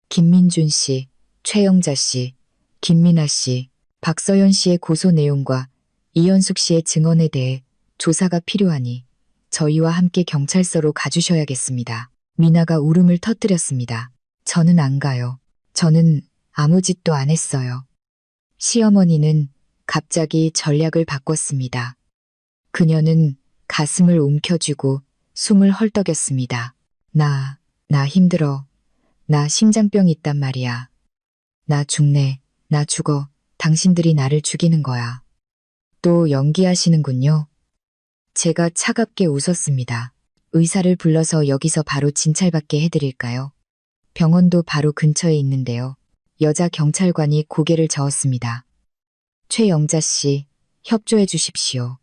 김민준 씨, 최영자 씨, 김민아 씨, 박서연 씨의 고소 내용과 이현숙 씨의 증언에 대해 조사가 필요하니 저희와 함께 경찰서로 가주셔야겠습니다. 미나가 울음을 터뜨렸습니다. 저는 안 가요. 저는 아무 짓도 안 했어요. 시어머니는 갑자기 전략을 바꿨습니다. 그녀는 가슴을 움켜쥐고 숨을 헐떡였습니다. 나 힘들어. 나 심장병 있단 말이야. 나 죽네. 나 죽어. 당신들이 나를 죽이는 거야. 또 연기하시는군요. 제가 차갑게 웃었습니다. 의사를 불러서 여기서 바로 진찰받게 해드릴까요? 병원도 바로 근처에 있는데요. 여자 경찰관이 고개를 저었습니다. 최영자 씨, 협조해 주십시오.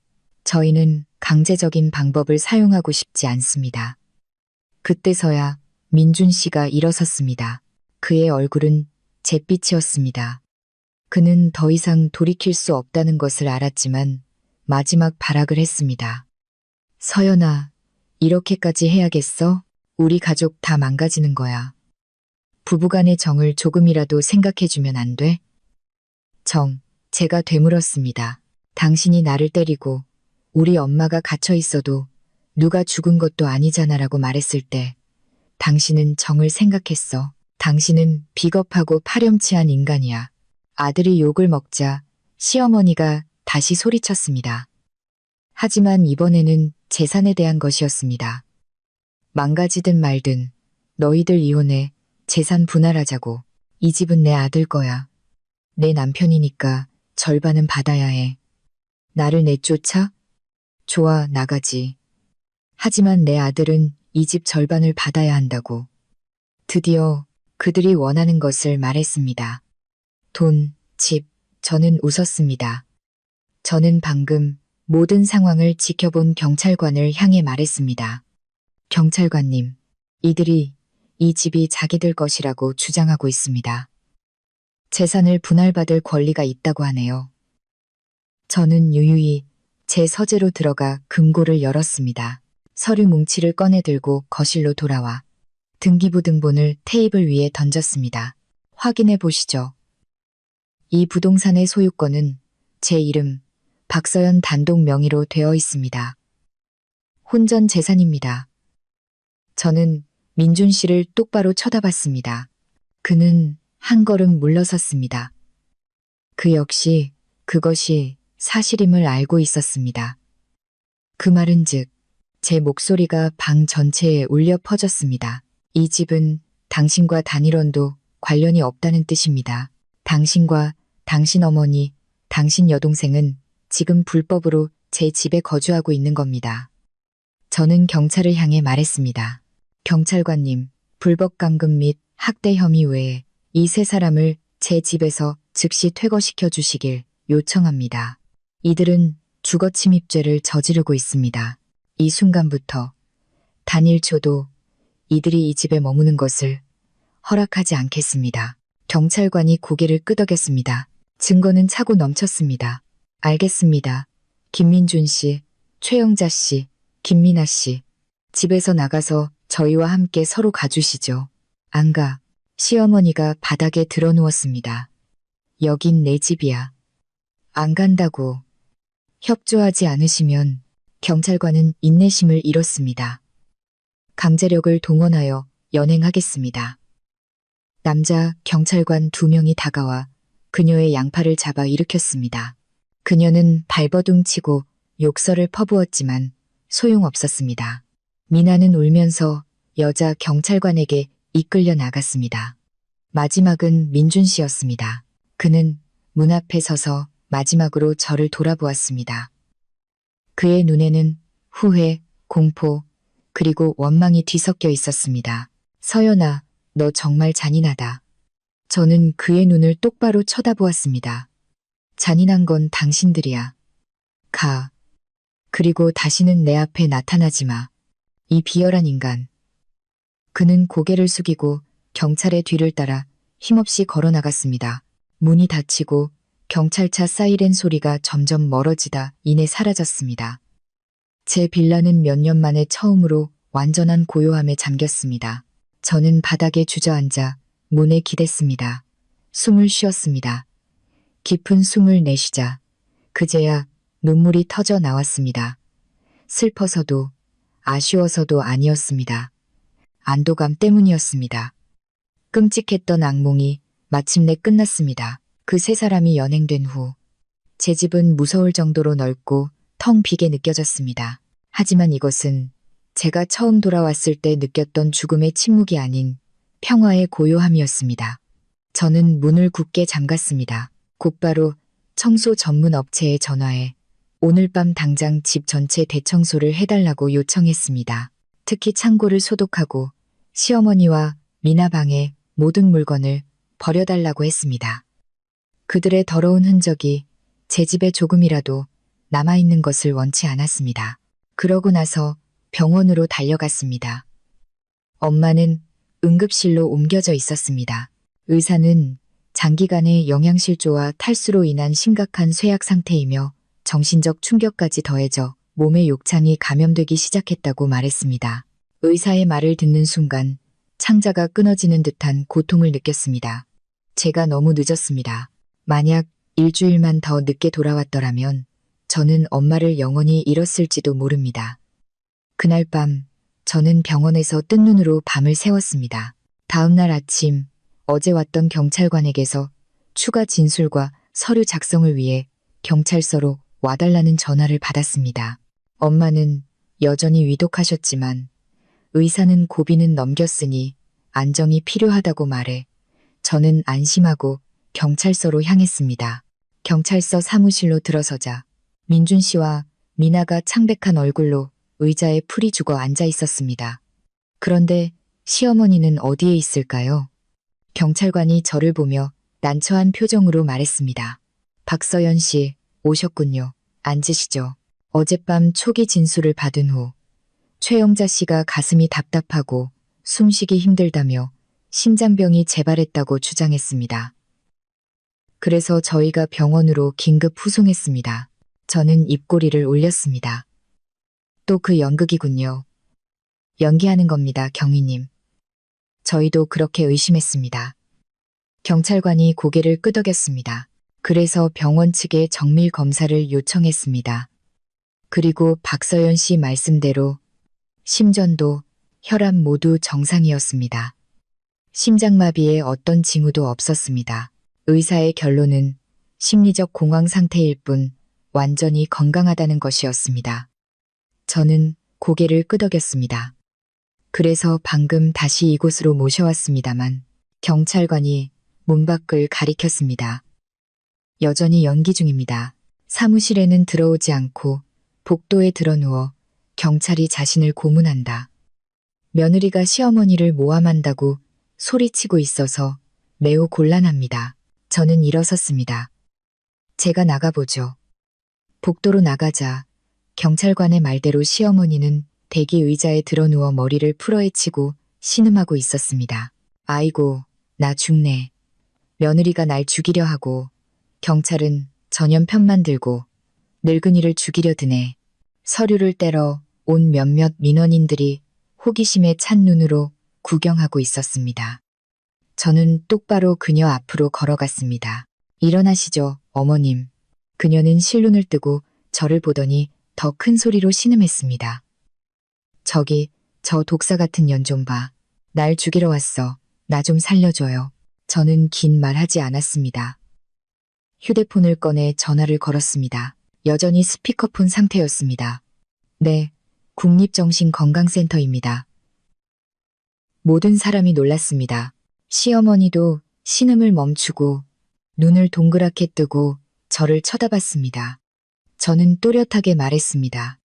저희는 강제적인 방법을 사용하고 싶지 않습니다. 그때서야 민준 씨가 일어섰습니다. 그의 얼굴은 잿빛이었습니다. 그는 더 이상 돌이킬 수 없다는 것을 알았지만 마지막 발악을 했습니다. 서연아, 이렇게까지 해야겠어? 우리 가족 다 망가지는 거야. 부부간의 정을 조금이라도 생각해주면 안 돼? 제가 되물었습니다. 당신이 나를 때리고 우리 엄마가 갇혀 있어도 누가 죽은 것도 아니잖아라고 말했을 때 당신은 정을 생각했어. 당신은 비겁하고 파렴치한 인간이야. 아들이 욕을 먹자 시어머니가 다시 소리쳤습니다. 하지만 이번에는 재산에 대한 것이었습니다. 망가지든 말든 너희들 이혼해. 재산 분할하자고. 이 집은 내 아들 거야. 내 남편이니까 절반은 받아야 해. 나를 내쫓아? 좋아, 나가지. 하지만 내 아들은 이 집 절반을 받아야 한다고. 드디어 그들이 원하는 것을 말했습니다. 돈, 집, 저는 웃었습니다. 저는 방금 모든 상황을 지켜본 경찰관을 향해 말했습니다. 경찰관님, 이들이 이 집이 자기들 것이라고 주장하고 있습니다. 재산을 분할받을 권리가 있다고 하네요. 저는 유유히 제 서재로 들어가 금고를 열었습니다. 서류 뭉치를 꺼내 들고 거실로 돌아와 등기부 등본을 테이블 위에 던졌습니다. 확인해 보시죠. 이 부동산의 소유권은 제 이름 박서연 단독 명의로 되어 있습니다. 혼전 재산입니다. 저는 민준 씨를 똑바로 쳐다봤습니다. 그는 한 걸음 물러섰습니다. 그 역시 그것이 사실임을 알고 있었습니다. 그 말은즉 제 목소리가 방 전체에 울려 퍼졌습니다. 이 집은 당신과 단일원도 관련이 없다는 뜻입니다. 당신과 당신 어머니, 당신 여동생은 지금 불법으로 제 집에 거주하고 있는 겁니다. 저는 경찰을 향해 말했습니다. 경찰관님, 불법 감금 및 학대 혐의 외에 이 세 사람을 제 집에서 즉시 퇴거시켜 주시길 요청합니다. 이들은 주거침입죄를 저지르고 있습니다. 이 순간부터 단 1초도 이들이 이 집에 머무는 것을 허락하지 않겠습니다. 경찰관이 고개를 끄덕였습니다. 증거는 차고 넘쳤습니다. 알겠습니다. 김민준 씨, 최영자 씨, 김민아 씨, 집에서 나가서 저희와 함께 서로 가주시죠. 안 가. 시어머니가 바닥에 드러누웠습니다. 여긴 내 집이야. 안 간다고. 협조하지 않으시면 경찰관은 인내심을 잃었습니다. 강제력을 동원하여 연행하겠습니다. 남자 경찰관 2명이 다가와 그녀의 양팔을 잡아 일으켰습니다. 그녀는 발버둥치고 욕설을 퍼부었지만 소용없었습니다. 미나는 울면서 여자 경찰관에게 이끌려 나갔습니다. 마지막은 민준 씨였습니다. 그는 문 앞에 서서 마지막으로 저를 돌아보았습니다. 그의 눈에는 후회, 공포, 그리고 원망이 뒤섞여 있었습니다. 서연아, 너 정말 잔인하다. 저는 그의 눈을 똑바로 쳐다보았습니다. 잔인한 건 당신들이야. 가. 그리고 다시는 내 앞에 나타나지 마. 이 비열한 인간. 그는 고개를 숙이고 경찰의 뒤를 따라 힘없이 걸어 나갔습니다. 문이 닫히고 경찰차 사이렌 소리가 점점 멀어지다 이내 사라졌습니다. 제 빌라는 몇 년 만에 처음으로 완전한 고요함에 잠겼습니다. 저는 바닥에 주저앉아 문에 기댔습니다. 숨을 쉬었습니다. 깊은 숨을 내쉬자 그제야 눈물이 터져 나왔습니다. 슬퍼서도 아쉬워서도 아니었습니다. 안도감 때문이었습니다. 끔찍했던 악몽이 마침내 끝났습니다. 그 세 사람이 연행된 후 제 집은 무서울 정도로 넓고 텅 비게 느껴졌습니다. 하지만 이것은 제가 처음 돌아왔을 때 느꼈던 죽음의 침묵이 아닌 평화의 고요함이었습니다. 저는 문을 굳게 잠갔습니다. 곧바로 청소 전문 업체에 전화해 오늘 밤 당장 집 전체 대청소를 해달라고 요청했습니다. 특히 창고를 소독하고 시어머니와 미나 방의 모든 물건을 버려달라고 했습니다. 그들의 더러운 흔적이 제 집에 조금이라도 남아있는 것을 원치 않았습니다. 그러고 나서 병원으로 달려갔습니다. 엄마는 응급실로 옮겨져 있었습니다. 의사는 장기간의 영양실조와 탈수로 인한 심각한 쇠약 상태이며 정신적 충격까지 더해져 몸의 욕창이 감염되기 시작했다고 말했습니다. 의사의 말을 듣는 순간 창자가 끊어지는 듯한 고통을 느꼈습니다. 제가 너무 늦었습니다. 만약 일주일만 더 늦게 돌아왔더라면 저는 엄마를 영원히 잃었을지도 모릅니다. 그날 밤 저는 병원에서 뜬 눈으로 밤을 새웠습니다. 다음 날 아침 어제 왔던 경찰관에게서 추가 진술과 서류 작성을 위해 경찰서로 와달라는 전화를 받았습니다. 엄마는 여전히 위독하셨지만 의사는 고비는 넘겼으니 안정이 필요하다고 말해 저는 안심하고 경찰서로 향했습니다. 경찰서 사무실로 들어서자 민준 씨와 미나가 창백한 얼굴로 의자에 풀이 죽어 앉아 있었습니다. 그런데 시어머니는 어디에 있을까요? 경찰관이 저를 보며 난처한 표정으로 말했습니다. 박서연 씨, 오셨군요. 앉으시죠. 어젯밤 초기 진술을 받은 후 최영자 씨가 가슴이 답답하고 숨쉬기 힘들다며 심장병이 재발했다고 주장했습니다. 그래서 저희가 병원으로 긴급 후송했습니다. 저는 입꼬리를 올렸습니다. 또 그 연극이군요. 연기하는 겁니다, 경위님. 저희도 그렇게 의심했습니다. 경찰관이 고개를 끄덕였습니다. 그래서 병원 측에 정밀 검사를 요청했습니다. 그리고 박서연 씨 말씀대로 심전도 혈압 모두 정상이었습니다. 심장마비에 어떤 징후도 없었습니다. 의사의 결론은 심리적 공황 상태일 뿐 완전히 건강하다는 것이었습니다. 저는 고개를 끄덕였습니다. 그래서 방금 다시 이곳으로 모셔왔습니다만 경찰관이 문 밖을 가리켰습니다. 여전히 연기 중입니다. 사무실에는 들어오지 않고 복도에 드러누워 경찰이 자신을 고문한다. 며느리가 시어머니를 모함한다고 소리치고 있어서 매우 곤란합니다. 저는 일어섰습니다. 제가 나가보죠. 복도로 나가자 경찰관의 말대로 시어머니는 대기 의자에 드러누워 머리를 풀어헤치고 신음하고 있었습니다. 아이고, 나 죽네. 며느리가 날 죽이려 하고 경찰은 전연편만 들고 늙은이를 죽이려 드네. 서류를 떼러 온 몇몇 민원인들이 호기심에 찬 눈으로 구경하고 있었습니다. 저는 똑바로 그녀 앞으로 걸어갔습니다. 일어나시죠, 어머님. 그녀는 실눈을 뜨고 저를 보더니 더 큰 소리로 신음했습니다. 저기 저 독사 같은 년 좀 봐. 날 죽이러 왔어. 나 좀 살려줘요. 저는 긴 말하지 않았습니다. 휴대폰을 꺼내 전화를 걸었습니다. 여전히 스피커폰 상태였습니다. 네, 국립정신건강센터입니다. 모든 사람이 놀랐습니다. 시어머니도 신음을 멈추고 눈을 동그랗게 뜨고 저를 쳐다봤습니다. 저는 또렷하게 말했습니다.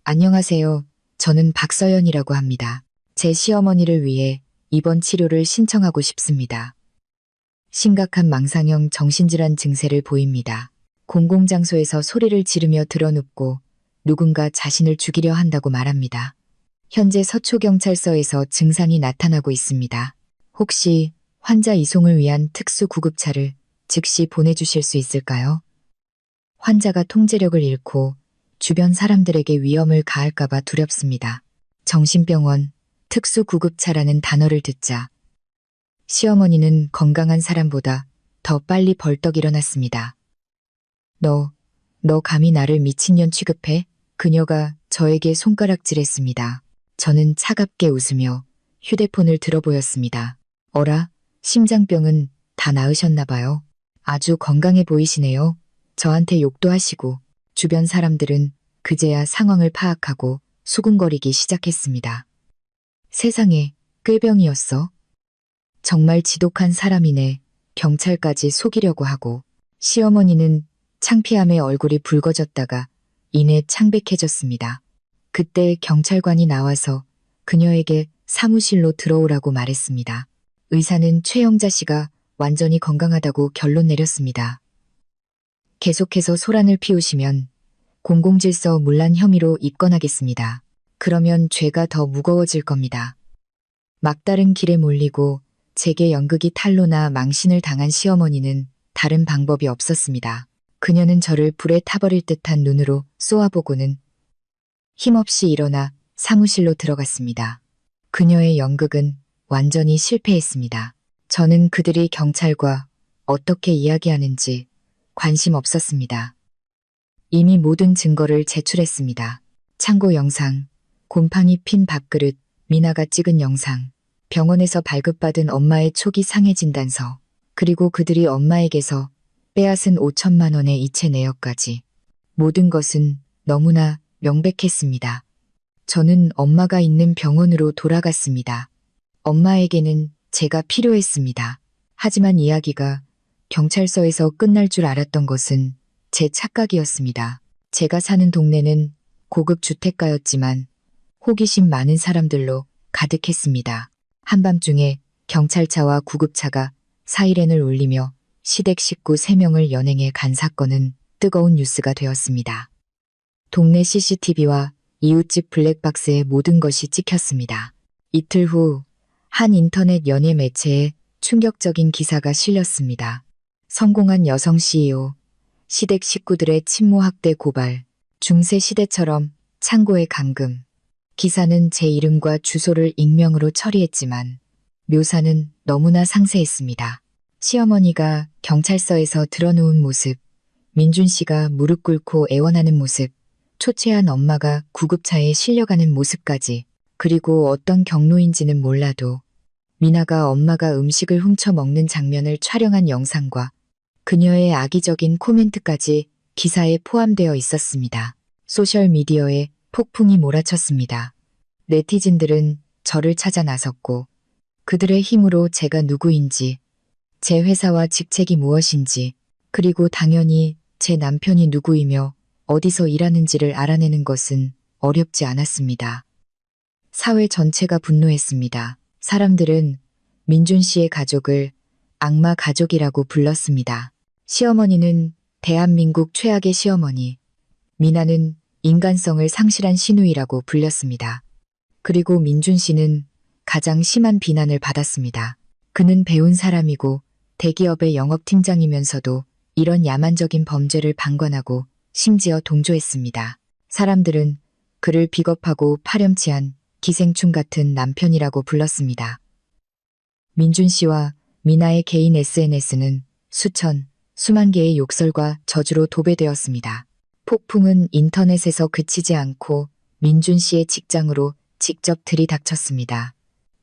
안녕하세요. 저는 박서연이라고 합니다. 제 시어머니를 위해 입원 치료를 신청하고 싶습니다. 심각한 망상형 정신질환 증세를 보입니다. 공공장소에서 소리를 지르며 드러눕고 누군가 자신을 죽이려 한다고 말합니다. 현재 서초경찰서에서 증상이 나타나고 있습니다. 혹시 환자 이송을 위한 특수구급차를 즉시 보내주실 수 있을까요? 환자가 통제력을 잃고 주변 사람들에게 위험을 가할까봐 두렵습니다. 정신병원, 특수구급차라는 단어를 듣자 시어머니는 건강한 사람보다 더 빨리 벌떡 일어났습니다. 너 감히 나를 미친년 취급해? 그녀가 저에게 손가락질했습니다. 저는 차갑게 웃으며 휴대폰을 들어보였습니다. 어라, 심장병은 다 나으셨나 봐요. 아주 건강해 보이시네요. 저한테 욕도 하시고 주변 사람들은 그제야 상황을 파악하고 수군거리기 시작했습니다. 세상에, 꾀병이었어. 정말 지독한 사람이네. 경찰까지 속이려고 하고. 시어머니는 창피함에 얼굴이 붉어졌다가 이내 창백해졌습니다. 그때 경찰관이 나와서 그녀에게 사무실로 들어오라고 말했습니다. 의사는 최영자 씨가 완전히 건강하다고 결론 내렸습니다. 계속해서 소란을 피우시면 공공질서 문란 혐의로 입건하겠습니다. 그러면 죄가 더 무거워질 겁니다. 막다른 길에 몰리고 제게 연극이 탄로나 망신을 당한 시어머니는 다른 방법이 없었습니다. 그녀는 저를 불에 타버릴 듯한 눈으로 쏘아보고는 힘없이 일어나 사무실로 들어갔습니다. 그녀의 연극은 완전히 실패했습니다. 저는 그들이 경찰과 어떻게 이야기하는지 관심 없었습니다. 이미 모든 증거를 제출했습니다. 참고 영상, 곰팡이 핀 밥그릇, 미나가 찍은 영상, 병원에서 발급받은 엄마의 초기 상해 진단서, 그리고 그들이 엄마에게서 빼앗은 5천만 원의 이체 내역까지. 모든 것은 너무나 명백했습니다. 저는 엄마가 있는 병원으로 돌아갔습니다. 엄마에게는 제가 필요했습니다. 하지만 이야기가 경찰서에서 끝날 줄 알았던 것은 제 착각이었습니다. 제가 사는 동네는 고급 주택가였지만 호기심 많은 사람들로 가득했습니다. 한밤중에 경찰차와 구급차가 사이렌을 울리며 시댁 식구 3명을 연행해 간 사건은 뜨거운 뉴스가 되었습니다. 동네 CCTV와 이웃집 블랙박스에 모든 것이 찍혔습니다. 이틀 후 한 인터넷 연예 매체에 충격적인 기사가 실렸습니다. 성공한 여성 CEO, 시댁 식구들의 친모 학대 고발, 중세 시대처럼 창고에 감금. 기사는 제 이름과 주소를 익명으로 처리했지만 묘사는 너무나 상세했습니다. 시어머니가 경찰서에서 드러누운 모습, 민준 씨가 무릎 꿇고 애원하는 모습, 초췌한 엄마가 구급차에 실려가는 모습까지, 그리고 어떤 경로인지는 몰라도 미나가 엄마가 음식을 훔쳐 먹는 장면을 촬영한 영상과 그녀의 악의적인 코멘트까지 기사에 포함되어 있었습니다. 소셜미디어에 폭풍이 몰아쳤습니다. 네티즌들은 저를 찾아 나섰고 그들의 힘으로 제가 누구인지, 제 회사와 직책이 무엇인지, 그리고 당연히 제 남편이 누구이며 어디서 일하는지를 알아내는 것은 어렵지 않았습니다. 사회 전체가 분노했습니다. 사람들은 민준 씨의 가족을 악마 가족이라고 불렀습니다. 시어머니는 대한민국 최악의 시어머니, 미나는 인간성을 상실한 시누이라고 불렸습니다. 그리고 민준 씨는 가장 심한 비난을 받았습니다. 그는 배운 사람이고 대기업의 영업팀장이면서도 이런 야만적인 범죄를 방관하고 심지어 동조했습니다. 사람들은 그를 비겁하고 파렴치한 기생충 같은 남편이라고 불렀습니다. 민준 씨와 미나의 개인 SNS는 수만 개의 욕설과 저주로 도배되었습니다. 폭풍은 인터넷에서 그치지 않고 민준 씨의 직장으로 직접 들이닥쳤습니다.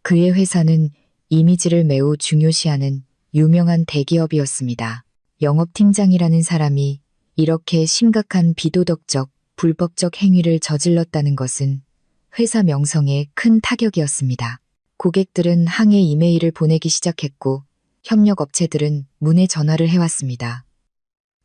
그의 회사는 이미지를 매우 중요시하는 유명한 대기업이었습니다. 영업팀장이라는 사람이 이렇게 심각한 비도덕적, 불법적 행위를 저질렀다는 것은 회사 명성에 큰 타격이었습니다. 고객들은 항해 이메일을 보내기 시작했고 협력업체들은 문의 전화를 해왔습니다.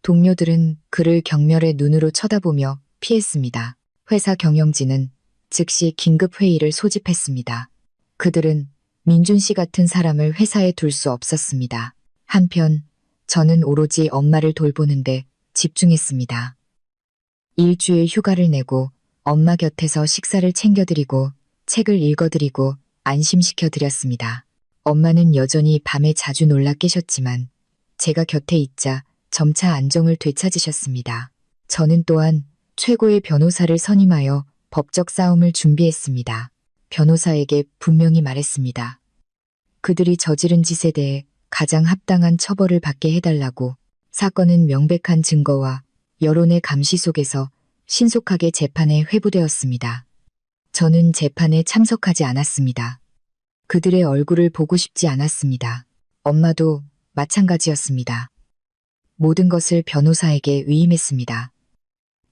동료들은 그를 경멸의 눈으로 쳐다보며 피했습니다. 회사 경영진은 즉시 긴급회의를 소집했습니다. 그들은 민준 씨 같은 사람을 회사에 둘 수 없었습니다. 한편 저는 오로지 엄마를 돌보는데 집중했습니다. 일주일 휴가를 내고 엄마 곁에서 식사를 챙겨드리고 책을 읽어드리고 안심시켜드렸습니다. 엄마는 여전히 밤에 자주 놀라 깨셨지만 제가 곁에 있자 점차 안정을 되찾으셨습니다. 저는 또한 최고의 변호사를 선임하여 법적 싸움을 준비했습니다. 변호사에게 분명히 말했습니다. 그들이 저지른 짓에 대해 가장 합당한 처벌을 받게 해달라고. 사건은 명백한 증거와 여론의 감시 속에서 신속하게 재판에 회부되었습니다. 저는 재판에 참석하지 않았습니다. 그들의 얼굴을 보고 싶지 않았습니다. 엄마도 마찬가지였습니다. 모든 것을 변호사에게 위임했습니다.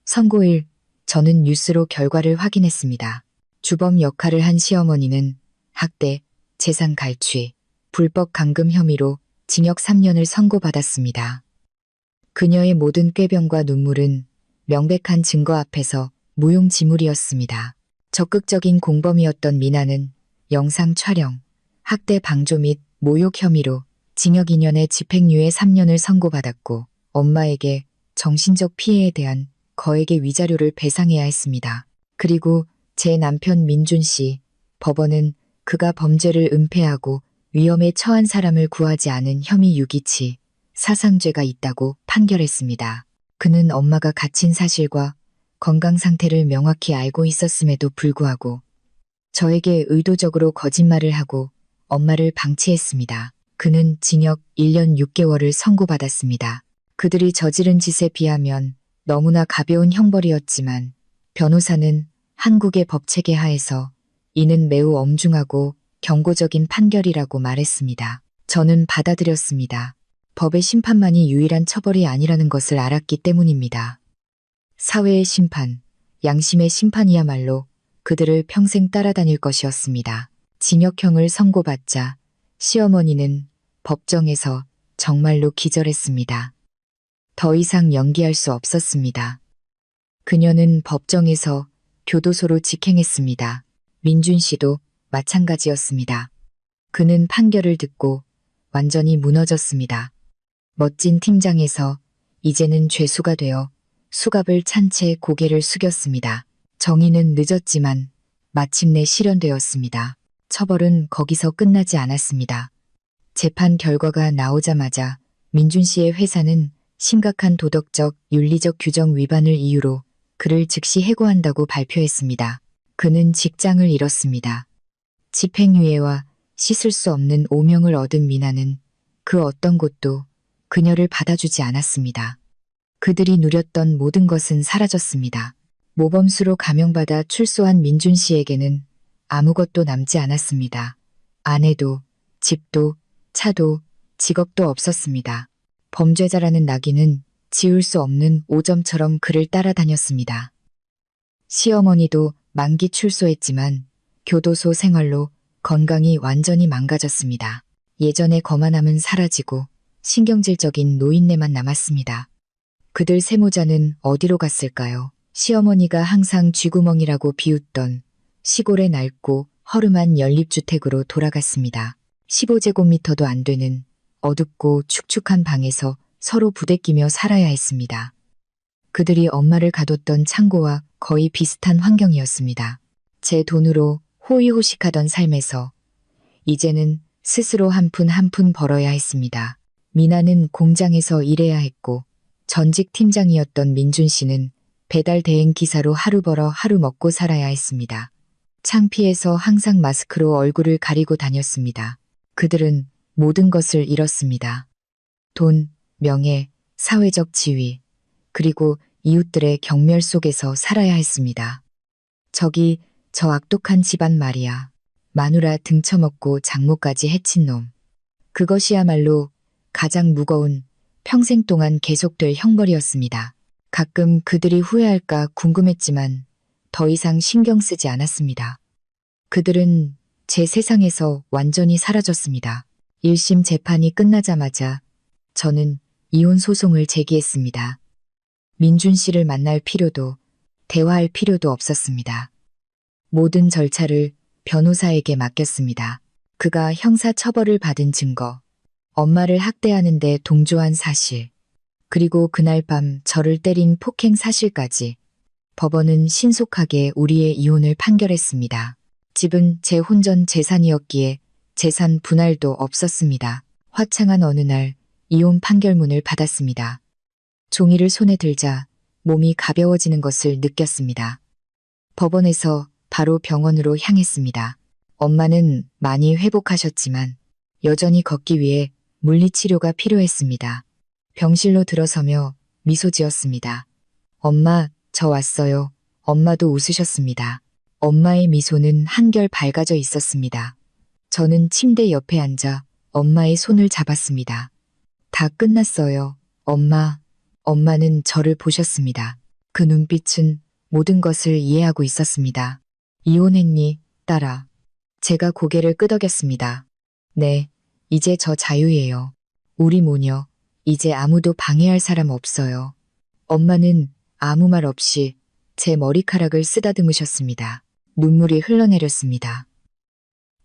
선고일, 저는 뉴스로 결과를 확인했습니다. 주범 역할을 한 시어머니는 학대, 재산 갈취, 불법 감금 혐의로 징역 3년을 선고받았습니다. 그녀의 모든 꾀병과 눈물은 명백한 증거 앞에서 무용지물이었습니다. 적극적인 공범이었던 미나는 영상 촬영, 학대 방조 및 모욕 혐의로 징역 2년에 집행유예 3년을 선고받았고 엄마에게 정신적 피해에 대한 거액의 위자료를 배상해야 했습니다. 그리고 제 남편 민준 씨, 법원은 그가 범죄를 은폐하고 위험에 처한 사람을 구하지 않은 혐의 유기치, 사상죄가 있다고 판결했습니다. 그는 엄마가 갇힌 사실과 건강 상태를 명확히 알고 있었음에도 불구하고 저에게 의도적으로 거짓말을 하고 엄마를 방치했습니다. 그는 징역 1년 6개월을 선고받았습니다. 그들이 저지른 짓에 비하면 너무나 가벼운 형벌이었지만 변호사는 한국의 법체계 하에서 이는 매우 엄중하고 경고적인 판결이라고 말했습니다. 저는 받아들였습니다. 법의 심판만이 유일한 처벌이 아니라는 것을 알았기 때문입니다. 사회의 심판, 양심의 심판이야말로 그들을 평생 따라다닐 것이었습니다. 징역형을 선고받자 시어머니는 법정에서 정말로 기절했습니다. 더 이상 연기할 수 없었습니다. 그녀는 법정에서 교도소로 직행했습니다. 민준 씨도 마찬가지였습니다. 그는 판결을 듣고 완전히 무너졌습니다. 멋진 팀장에서 이제는 죄수가 되어 수갑을 찬 채 고개를 숙였습니다. 정의는 늦었지만 마침내 실현되었습니다. 처벌은 거기서 끝나지 않았습니다. 재판 결과가 나오자마자 민준 씨의 회사는 심각한 도덕적, 윤리적 규정 위반을 이유로 그를 즉시 해고한다고 발표했습니다. 그는 직장을 잃었습니다. 집행유예와 씻을 수 없는 오명을 얻은 미나는 그 어떤 곳도 그녀를 받아주지 않았습니다. 그들이 누렸던 모든 것은 사라졌습니다. 모범수로 감형받아 출소한 민준 씨에게는 아무것도 남지 않았습니다. 아내도, 집도, 차도, 직업도 없었습니다. 범죄자라는 낙인은 지울 수 없는 오점처럼 그를 따라다녔습니다. 시어머니도 만기 출소했지만 교도소 생활로 건강이 완전히 망가졌습니다. 예전의 거만함은 사라지고 신경질적인 노인네만 남았습니다. 그들 세모자는 어디로 갔을까요? 시어머니가 항상 쥐구멍이라고 비웃던 시골의 낡고 허름한 연립주택으로 돌아갔습니다. 15제곱미터도 안 되는 어둡고 축축한 방에서 서로 부대끼며 살아야 했습니다. 그들이 엄마를 가뒀던 창고와 거의 비슷한 환경이었습니다. 제 돈으로 호의호식하던 삶에서 이제는 스스로 한 푼 한 푼 벌어야 했습니다. 미나는 공장에서 일해야 했고 전직 팀장이었던 민준 씨는 배달 대행 기사로 하루 벌어 하루 먹고 살아야 했습니다. 창피해서 항상 마스크로 얼굴을 가리고 다녔습니다. 그들은 모든 것을 잃었습니다. 돈, 명예, 사회적 지위, 그리고 이웃들의 경멸 속에서 살아야 했습니다. 적이 저 악독한 집안 말이야. 마누라 등쳐먹고 장모까지 해친 놈. 그것이야말로 가장 무거운 평생 동안 계속될 형벌이었습니다. 가끔 그들이 후회할까 궁금했지만 더 이상 신경 쓰지 않았습니다. 그들은 제 세상에서 완전히 사라졌습니다. 1심 재판이 끝나자마자 저는 이혼 소송을 제기했습니다. 민준 씨를 만날 필요도 대화할 필요도 없었습니다. 모든 절차를 변호사에게 맡겼습니다. 그가 형사 처벌을 받은 증거, 엄마를 학대하는데 동조한 사실, 그리고 그날 밤 저를 때린 폭행 사실까지 법원은 신속하게 우리의 이혼을 판결했습니다. 집은 제 혼전 재산이었기에 재산 분할도 없었습니다. 화창한 어느 날 이혼 판결문을 받았습니다. 종이를 손에 들자 몸이 가벼워지는 것을 느꼈습니다. 법원에서 바로 병원으로 향했습니다. 엄마는 많이 회복하셨지만 여전히 걷기 위해 물리치료가 필요했습니다. 병실로 들어서며 미소 지었습니다. 엄마, 저 왔어요. 엄마도 웃으셨습니다. 엄마의 미소는 한결 밝아져 있었습니다. 저는 침대 옆에 앉아 엄마의 손을 잡았습니다. 다 끝났어요. 엄마. 엄마는 저를 보셨습니다. 그 눈빛은 모든 것을 이해하고 있었습니다. 이혼했니, 딸아? 제가 고개를 끄덕였습니다. 네, 이제 저 자유예요. 우리 모녀, 이제 아무도 방해할 사람 없어요. 엄마는 아무 말 없이 제 머리카락을 쓰다듬으셨습니다. 눈물이 흘러내렸습니다.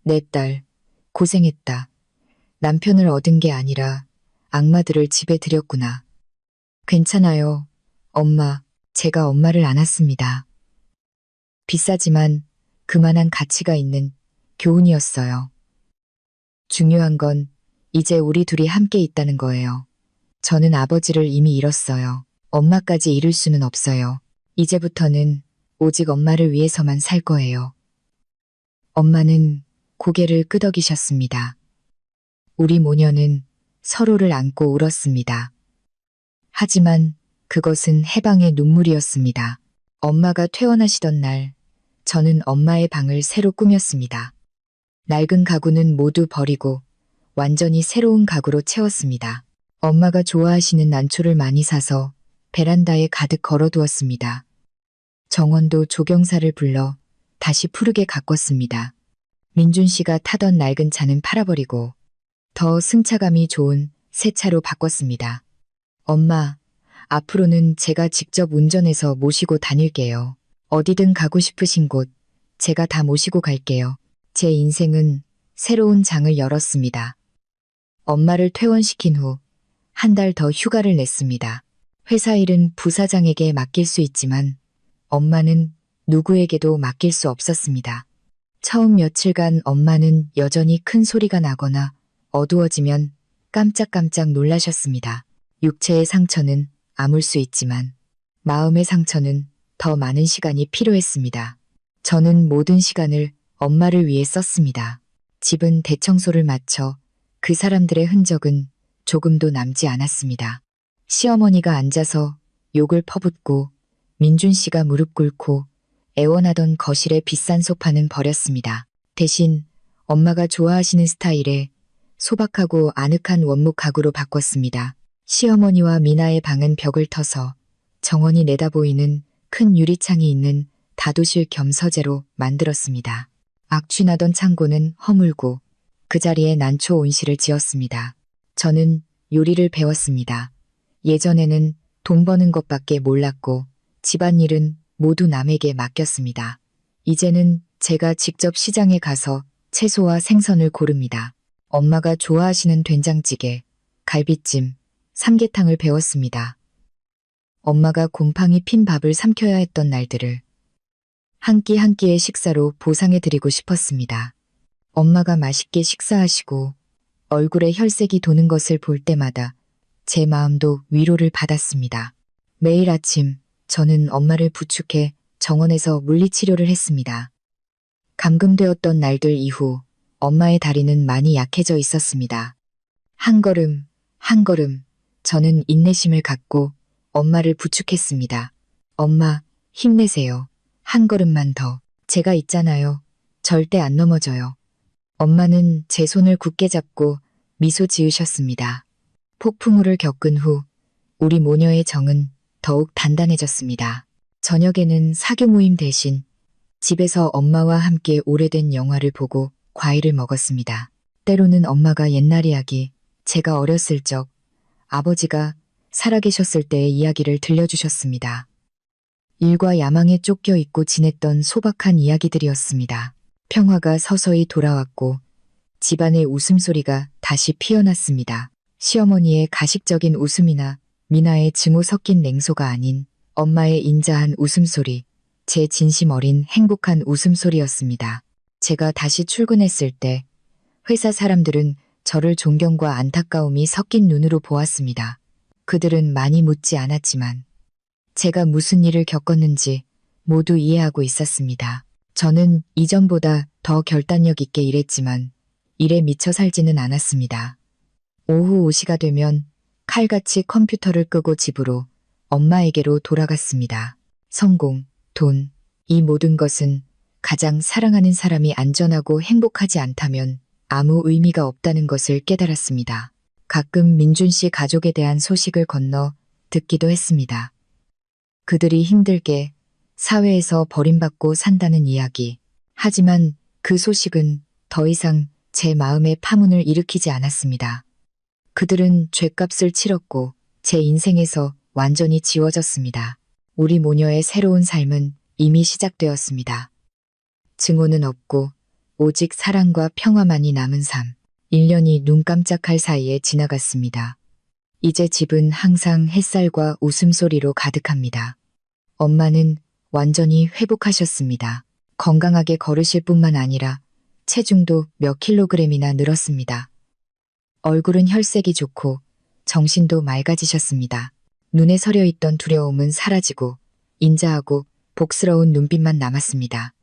내 딸, 고생했다. 남편을 얻은 게 아니라 악마들을 집에 들였구나. 괜찮아요. 엄마, 제가 엄마를 안았습니다. 비싸지만 그만한 가치가 있는 교훈이었어요. 중요한 건 이제 우리 둘이 함께 있다는 거예요. 저는 아버지를 이미 잃었어요. 엄마까지 잃을 수는 없어요. 이제부터는 오직 엄마를 위해서만 살 거예요. 엄마는 고개를 끄덕이셨습니다. 우리 모녀는 서로를 안고 울었습니다. 하지만 그것은 해방의 눈물이었습니다. 엄마가 퇴원하시던 날, 저는 엄마의 방을 새로 꾸몄습니다. 낡은 가구는 모두 버리고 완전히 새로운 가구로 채웠습니다. 엄마가 좋아하시는 난초를 많이 사서 베란다에 가득 걸어두었습니다. 정원도 조경사를 불러 다시 푸르게 가꿨습니다. 민준 씨가 타던 낡은 차는 팔아버리고 더 승차감이 좋은 새 차로 바꿨습니다. 엄마, 앞으로는 제가 직접 운전해서 모시고 다닐게요. 어디든 가고 싶으신 곳, 제가 다 모시고 갈게요. 제 인생은 새로운 장을 열었습니다. 엄마를 퇴원시킨 후 한 달 더 휴가를 냈습니다. 회사 일은 부사장에게 맡길 수 있지만 엄마는 누구에게도 맡길 수 없었습니다. 처음 며칠간 엄마는 여전히 큰 소리가 나거나 어두워지면 깜짝깜짝 놀라셨습니다. 육체의 상처는 아물 수 있지만 마음의 상처는 더 많은 시간이 필요했습니다. 저는 모든 시간을 엄마를 위해 썼습니다. 집은 대청소를 마쳐 그 사람들의 흔적은 조금도 남지 않았습니다. 시어머니가 앉아서 욕을 퍼붓고 민준 씨가 무릎 꿇고 애원하던 거실의 비싼 소파는 버렸습니다. 대신 엄마가 좋아하시는 스타일의 소박하고 아늑한 원목 가구로 바꿨습니다. 시어머니와 미나의 방은 벽을 터서 정원이 내다보이는 큰 유리창이 있는 다도실 겸 서재로 만들었습니다. 악취나던 창고는 허물고 그 자리에 난초 온실을 지었습니다. 저는 요리를 배웠습니다. 예전에는 돈 버는 것밖에 몰랐고 집안일은 모두 남에게 맡겼습니다. 이제는 제가 직접 시장에 가서 채소와 생선을 고릅니다. 엄마가 좋아하시는 된장찌개, 갈비찜, 삼계탕을 배웠습니다. 엄마가 곰팡이 핀 밥을 삼켜야 했던 날들을 한 끼 한 끼의 식사로 보상해드리고 싶었습니다. 엄마가 맛있게 식사하시고 얼굴에 혈색이 도는 것을 볼 때마다 제 마음도 위로를 받았습니다. 매일 아침 저는 엄마를 부축해 정원에서 물리치료를 했습니다. 감금되었던 날들 이후 엄마의 다리는 많이 약해져 있었습니다. 한 걸음, 한 걸음 저는 인내심을 갖고 엄마를 부축했습니다. 엄마, 힘내세요. 한 걸음만 더. 제가 있잖아요. 절대 안 넘어져요. 엄마는 제 손을 굳게 잡고 미소 지으셨습니다. 폭풍우를 겪은 후 우리 모녀의 정은 더욱 단단해졌습니다. 저녁에는 사교 모임 대신 집에서 엄마와 함께 오래된 영화를 보고 과일을 먹었습니다. 때로는 엄마가 옛날 이야기, 제가 어렸을 적, 아버지가 살아계셨을 때의 이야기를 들려주셨습니다. 일과 야망에 쫓겨 있고 지냈던 소박한 이야기들이었습니다. 평화가 서서히 돌아왔고 집안의 웃음소리가 다시 피어났습니다. 시어머니의 가식적인 웃음이나 미나의 증오 섞인 냉소가 아닌 엄마의 인자한 웃음소리, 제 진심 어린 행복한 웃음소리였습니다. 제가 다시 출근했을 때 회사 사람들은 저를 존경과 안타까움이 섞인 눈으로 보았습니다. 그들은 많이 묻지 않았지만 제가 무슨 일을 겪었는지 모두 이해하고 있었습니다. 저는 이전보다 더 결단력 있게 일했지만 일에 미쳐 살지는 않았습니다. 오후 5시가 되면 칼같이 컴퓨터를 끄고 집으로 엄마에게로 돌아갔습니다. 성공, 돈, 이 모든 것은 가장 사랑하는 사람이 안전하고 행복하지 않다면 아무 의미가 없다는 것을 깨달았습니다. 가끔 민준 씨 가족에 대한 소식을 건너 듣기도 했습니다. 그들이 힘들게 사회에서 버림받고 산다는 이야기. 하지만 그 소식은 더 이상 제 마음에 파문을 일으키지 않았습니다. 그들은 죗값을 치렀고 제 인생에서 완전히 지워졌습니다. 우리 모녀의 새로운 삶은 이미 시작되었습니다. 증오는 없고 오직 사랑과 평화만이 남은 삶. 1년이 눈 깜짝할 사이에 지나갔습니다. 이제 집은 항상 햇살과 웃음소리로 가득합니다. 엄마는 완전히 회복하셨습니다. 건강하게 걸으실 뿐만 아니라 체중도 몇 킬로그램이나 늘었습니다. 얼굴은 혈색이 좋고 정신도 맑아지셨습니다. 눈에 서려있던 두려움은 사라지고 인자하고 복스러운 눈빛만 남았습니다.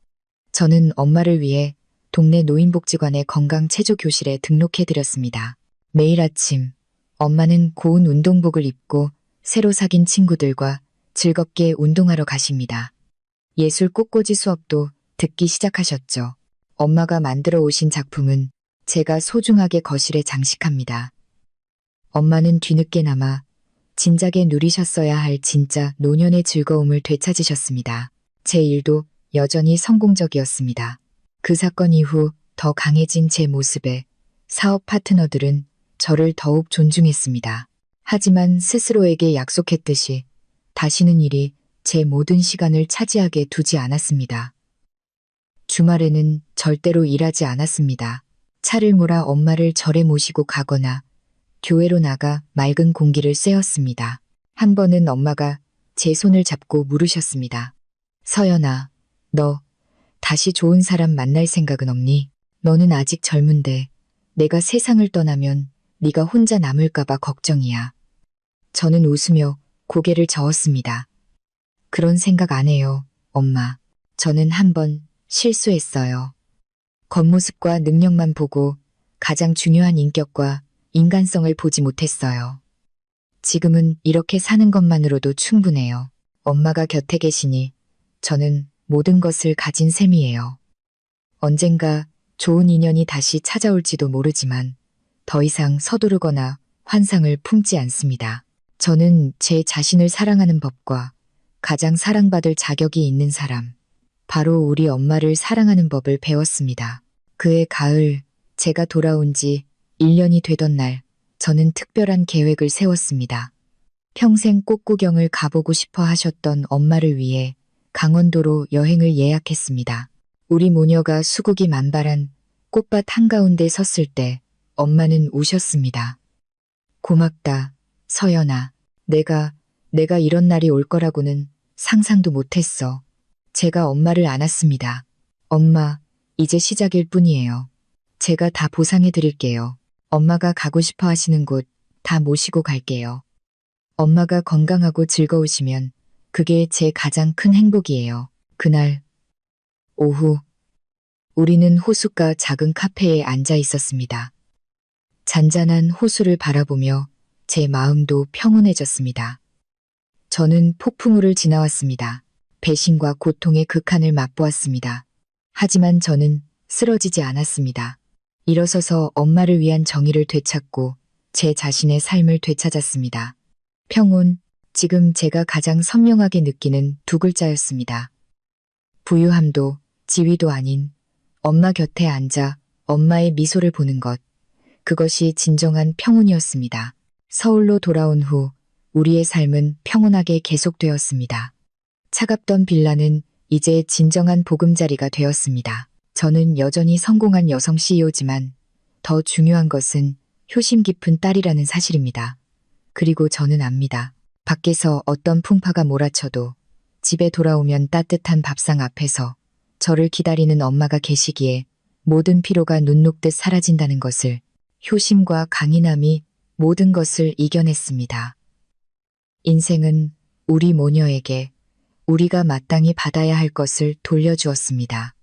저는 엄마를 위해 동네 노인복지관의 건강체조교실에 등록해드렸습니다. 매일 아침 엄마는 고운 운동복을 입고 새로 사귄 친구들과 즐겁게 운동하러 가십니다. 예술 꽃꽂이 수업도 듣기 시작하셨죠. 엄마가 만들어 오신 작품은 제가 소중하게 거실에 장식합니다. 엄마는 뒤늦게나마 진작에 누리셨어야 할 진짜 노년의 즐거움을 되찾으셨습니다. 제 일도 여전히 성공적이었습니다. 그 사건 이후 더 강해진 제 모습에 사업 파트너들은 저를 더욱 존중했습니다. 하지만 스스로에게 약속했듯이 다시는 일이 제 모든 시간을 차지하게 두지 않았습니다. 주말에는 절대로 일하지 않았습니다. 차를 몰아 엄마를 절에 모시고 가거나 교회로 나가 맑은 공기를 쐬었습니다. 한 번은 엄마가 제 손을 잡고 물으셨습니다. 서연아, 너 다시 좋은 사람 만날 생각은 없니? 너는 아직 젊은데 내가 세상을 떠나면 네가 혼자 남을까봐 걱정이야. 저는 웃으며 고개를 저었습니다. 그런 생각 안 해요, 엄마. 저는 한 번 실수했어요. 겉모습과 능력만 보고 가장 중요한 인격과 인간성을 보지 못했어요. 지금은 이렇게 사는 것만으로도 충분해요. 엄마가 곁에 계시니 저는 모든 것을 가진 셈이에요. 언젠가 좋은 인연이 다시 찾아올지도 모르지만 더 이상 서두르거나 환상을 품지 않습니다. 저는 제 자신을 사랑하는 법과 가장 사랑받을 자격이 있는 사람, 바로 우리 엄마를 사랑하는 법을 배웠습니다. 그해 가을, 제가 돌아온 지 1년이 되던 날, 저는 특별한 계획을 세웠습니다. 평생 꽃구경을 가보고 싶어 하셨던 엄마를 위해 강원도로 여행을 예약했습니다. 우리 모녀가 수국이 만발한 꽃밭 한가운데 섰을 때 엄마는 우셨습니다. 고맙다, 서연아. 내가 이런 날이 올 거라고는 상상도 못했어. 제가 엄마를 안았습니다. 엄마, 이제 시작일 뿐이에요. 제가 다 보상해 드릴게요. 엄마가 가고 싶어 하시는 곳 다 모시고 갈게요. 엄마가 건강하고 즐거우시면 그게 제 가장 큰 행복이에요. 그날 오후 우리는 호숫가 작은 카페에 앉아 있었습니다. 잔잔한 호수를 바라보며 제 마음도 평온해졌습니다. 저는 폭풍우를 지나왔습니다. 배신과 고통의 극한을 맛보았습니다. 하지만 저는 쓰러지지 않았습니다. 일어서서 엄마를 위한 정의를 되찾고 제 자신의 삶을 되찾았습니다. 평온, 지금 제가 가장 선명하게 느끼는 두 글자였습니다. 부유함도 지위도 아닌 엄마 곁에 앉아 엄마의 미소를 보는 것. 그것이 진정한 평온이었습니다. 서울로 돌아온 후 우리의 삶은 평온하게 계속되었습니다. 차갑던 빌라는 이제 진정한 보금자리가 되었습니다. 저는 여전히 성공한 여성 CEO지만 더 중요한 것은 효심 깊은 딸이라는 사실입니다. 그리고 저는 압니다. 밖에서 어떤 풍파가 몰아쳐도 집에 돌아오면 따뜻한 밥상 앞에서 저를 기다리는 엄마가 계시기에 모든 피로가 눈 녹듯 사라진다는 것을, 효심과 강인함이 모든 것을 이겨냈습니다. 인생은 우리 모녀에게 우리가 마땅히 받아야 할 것을 돌려주었습니다.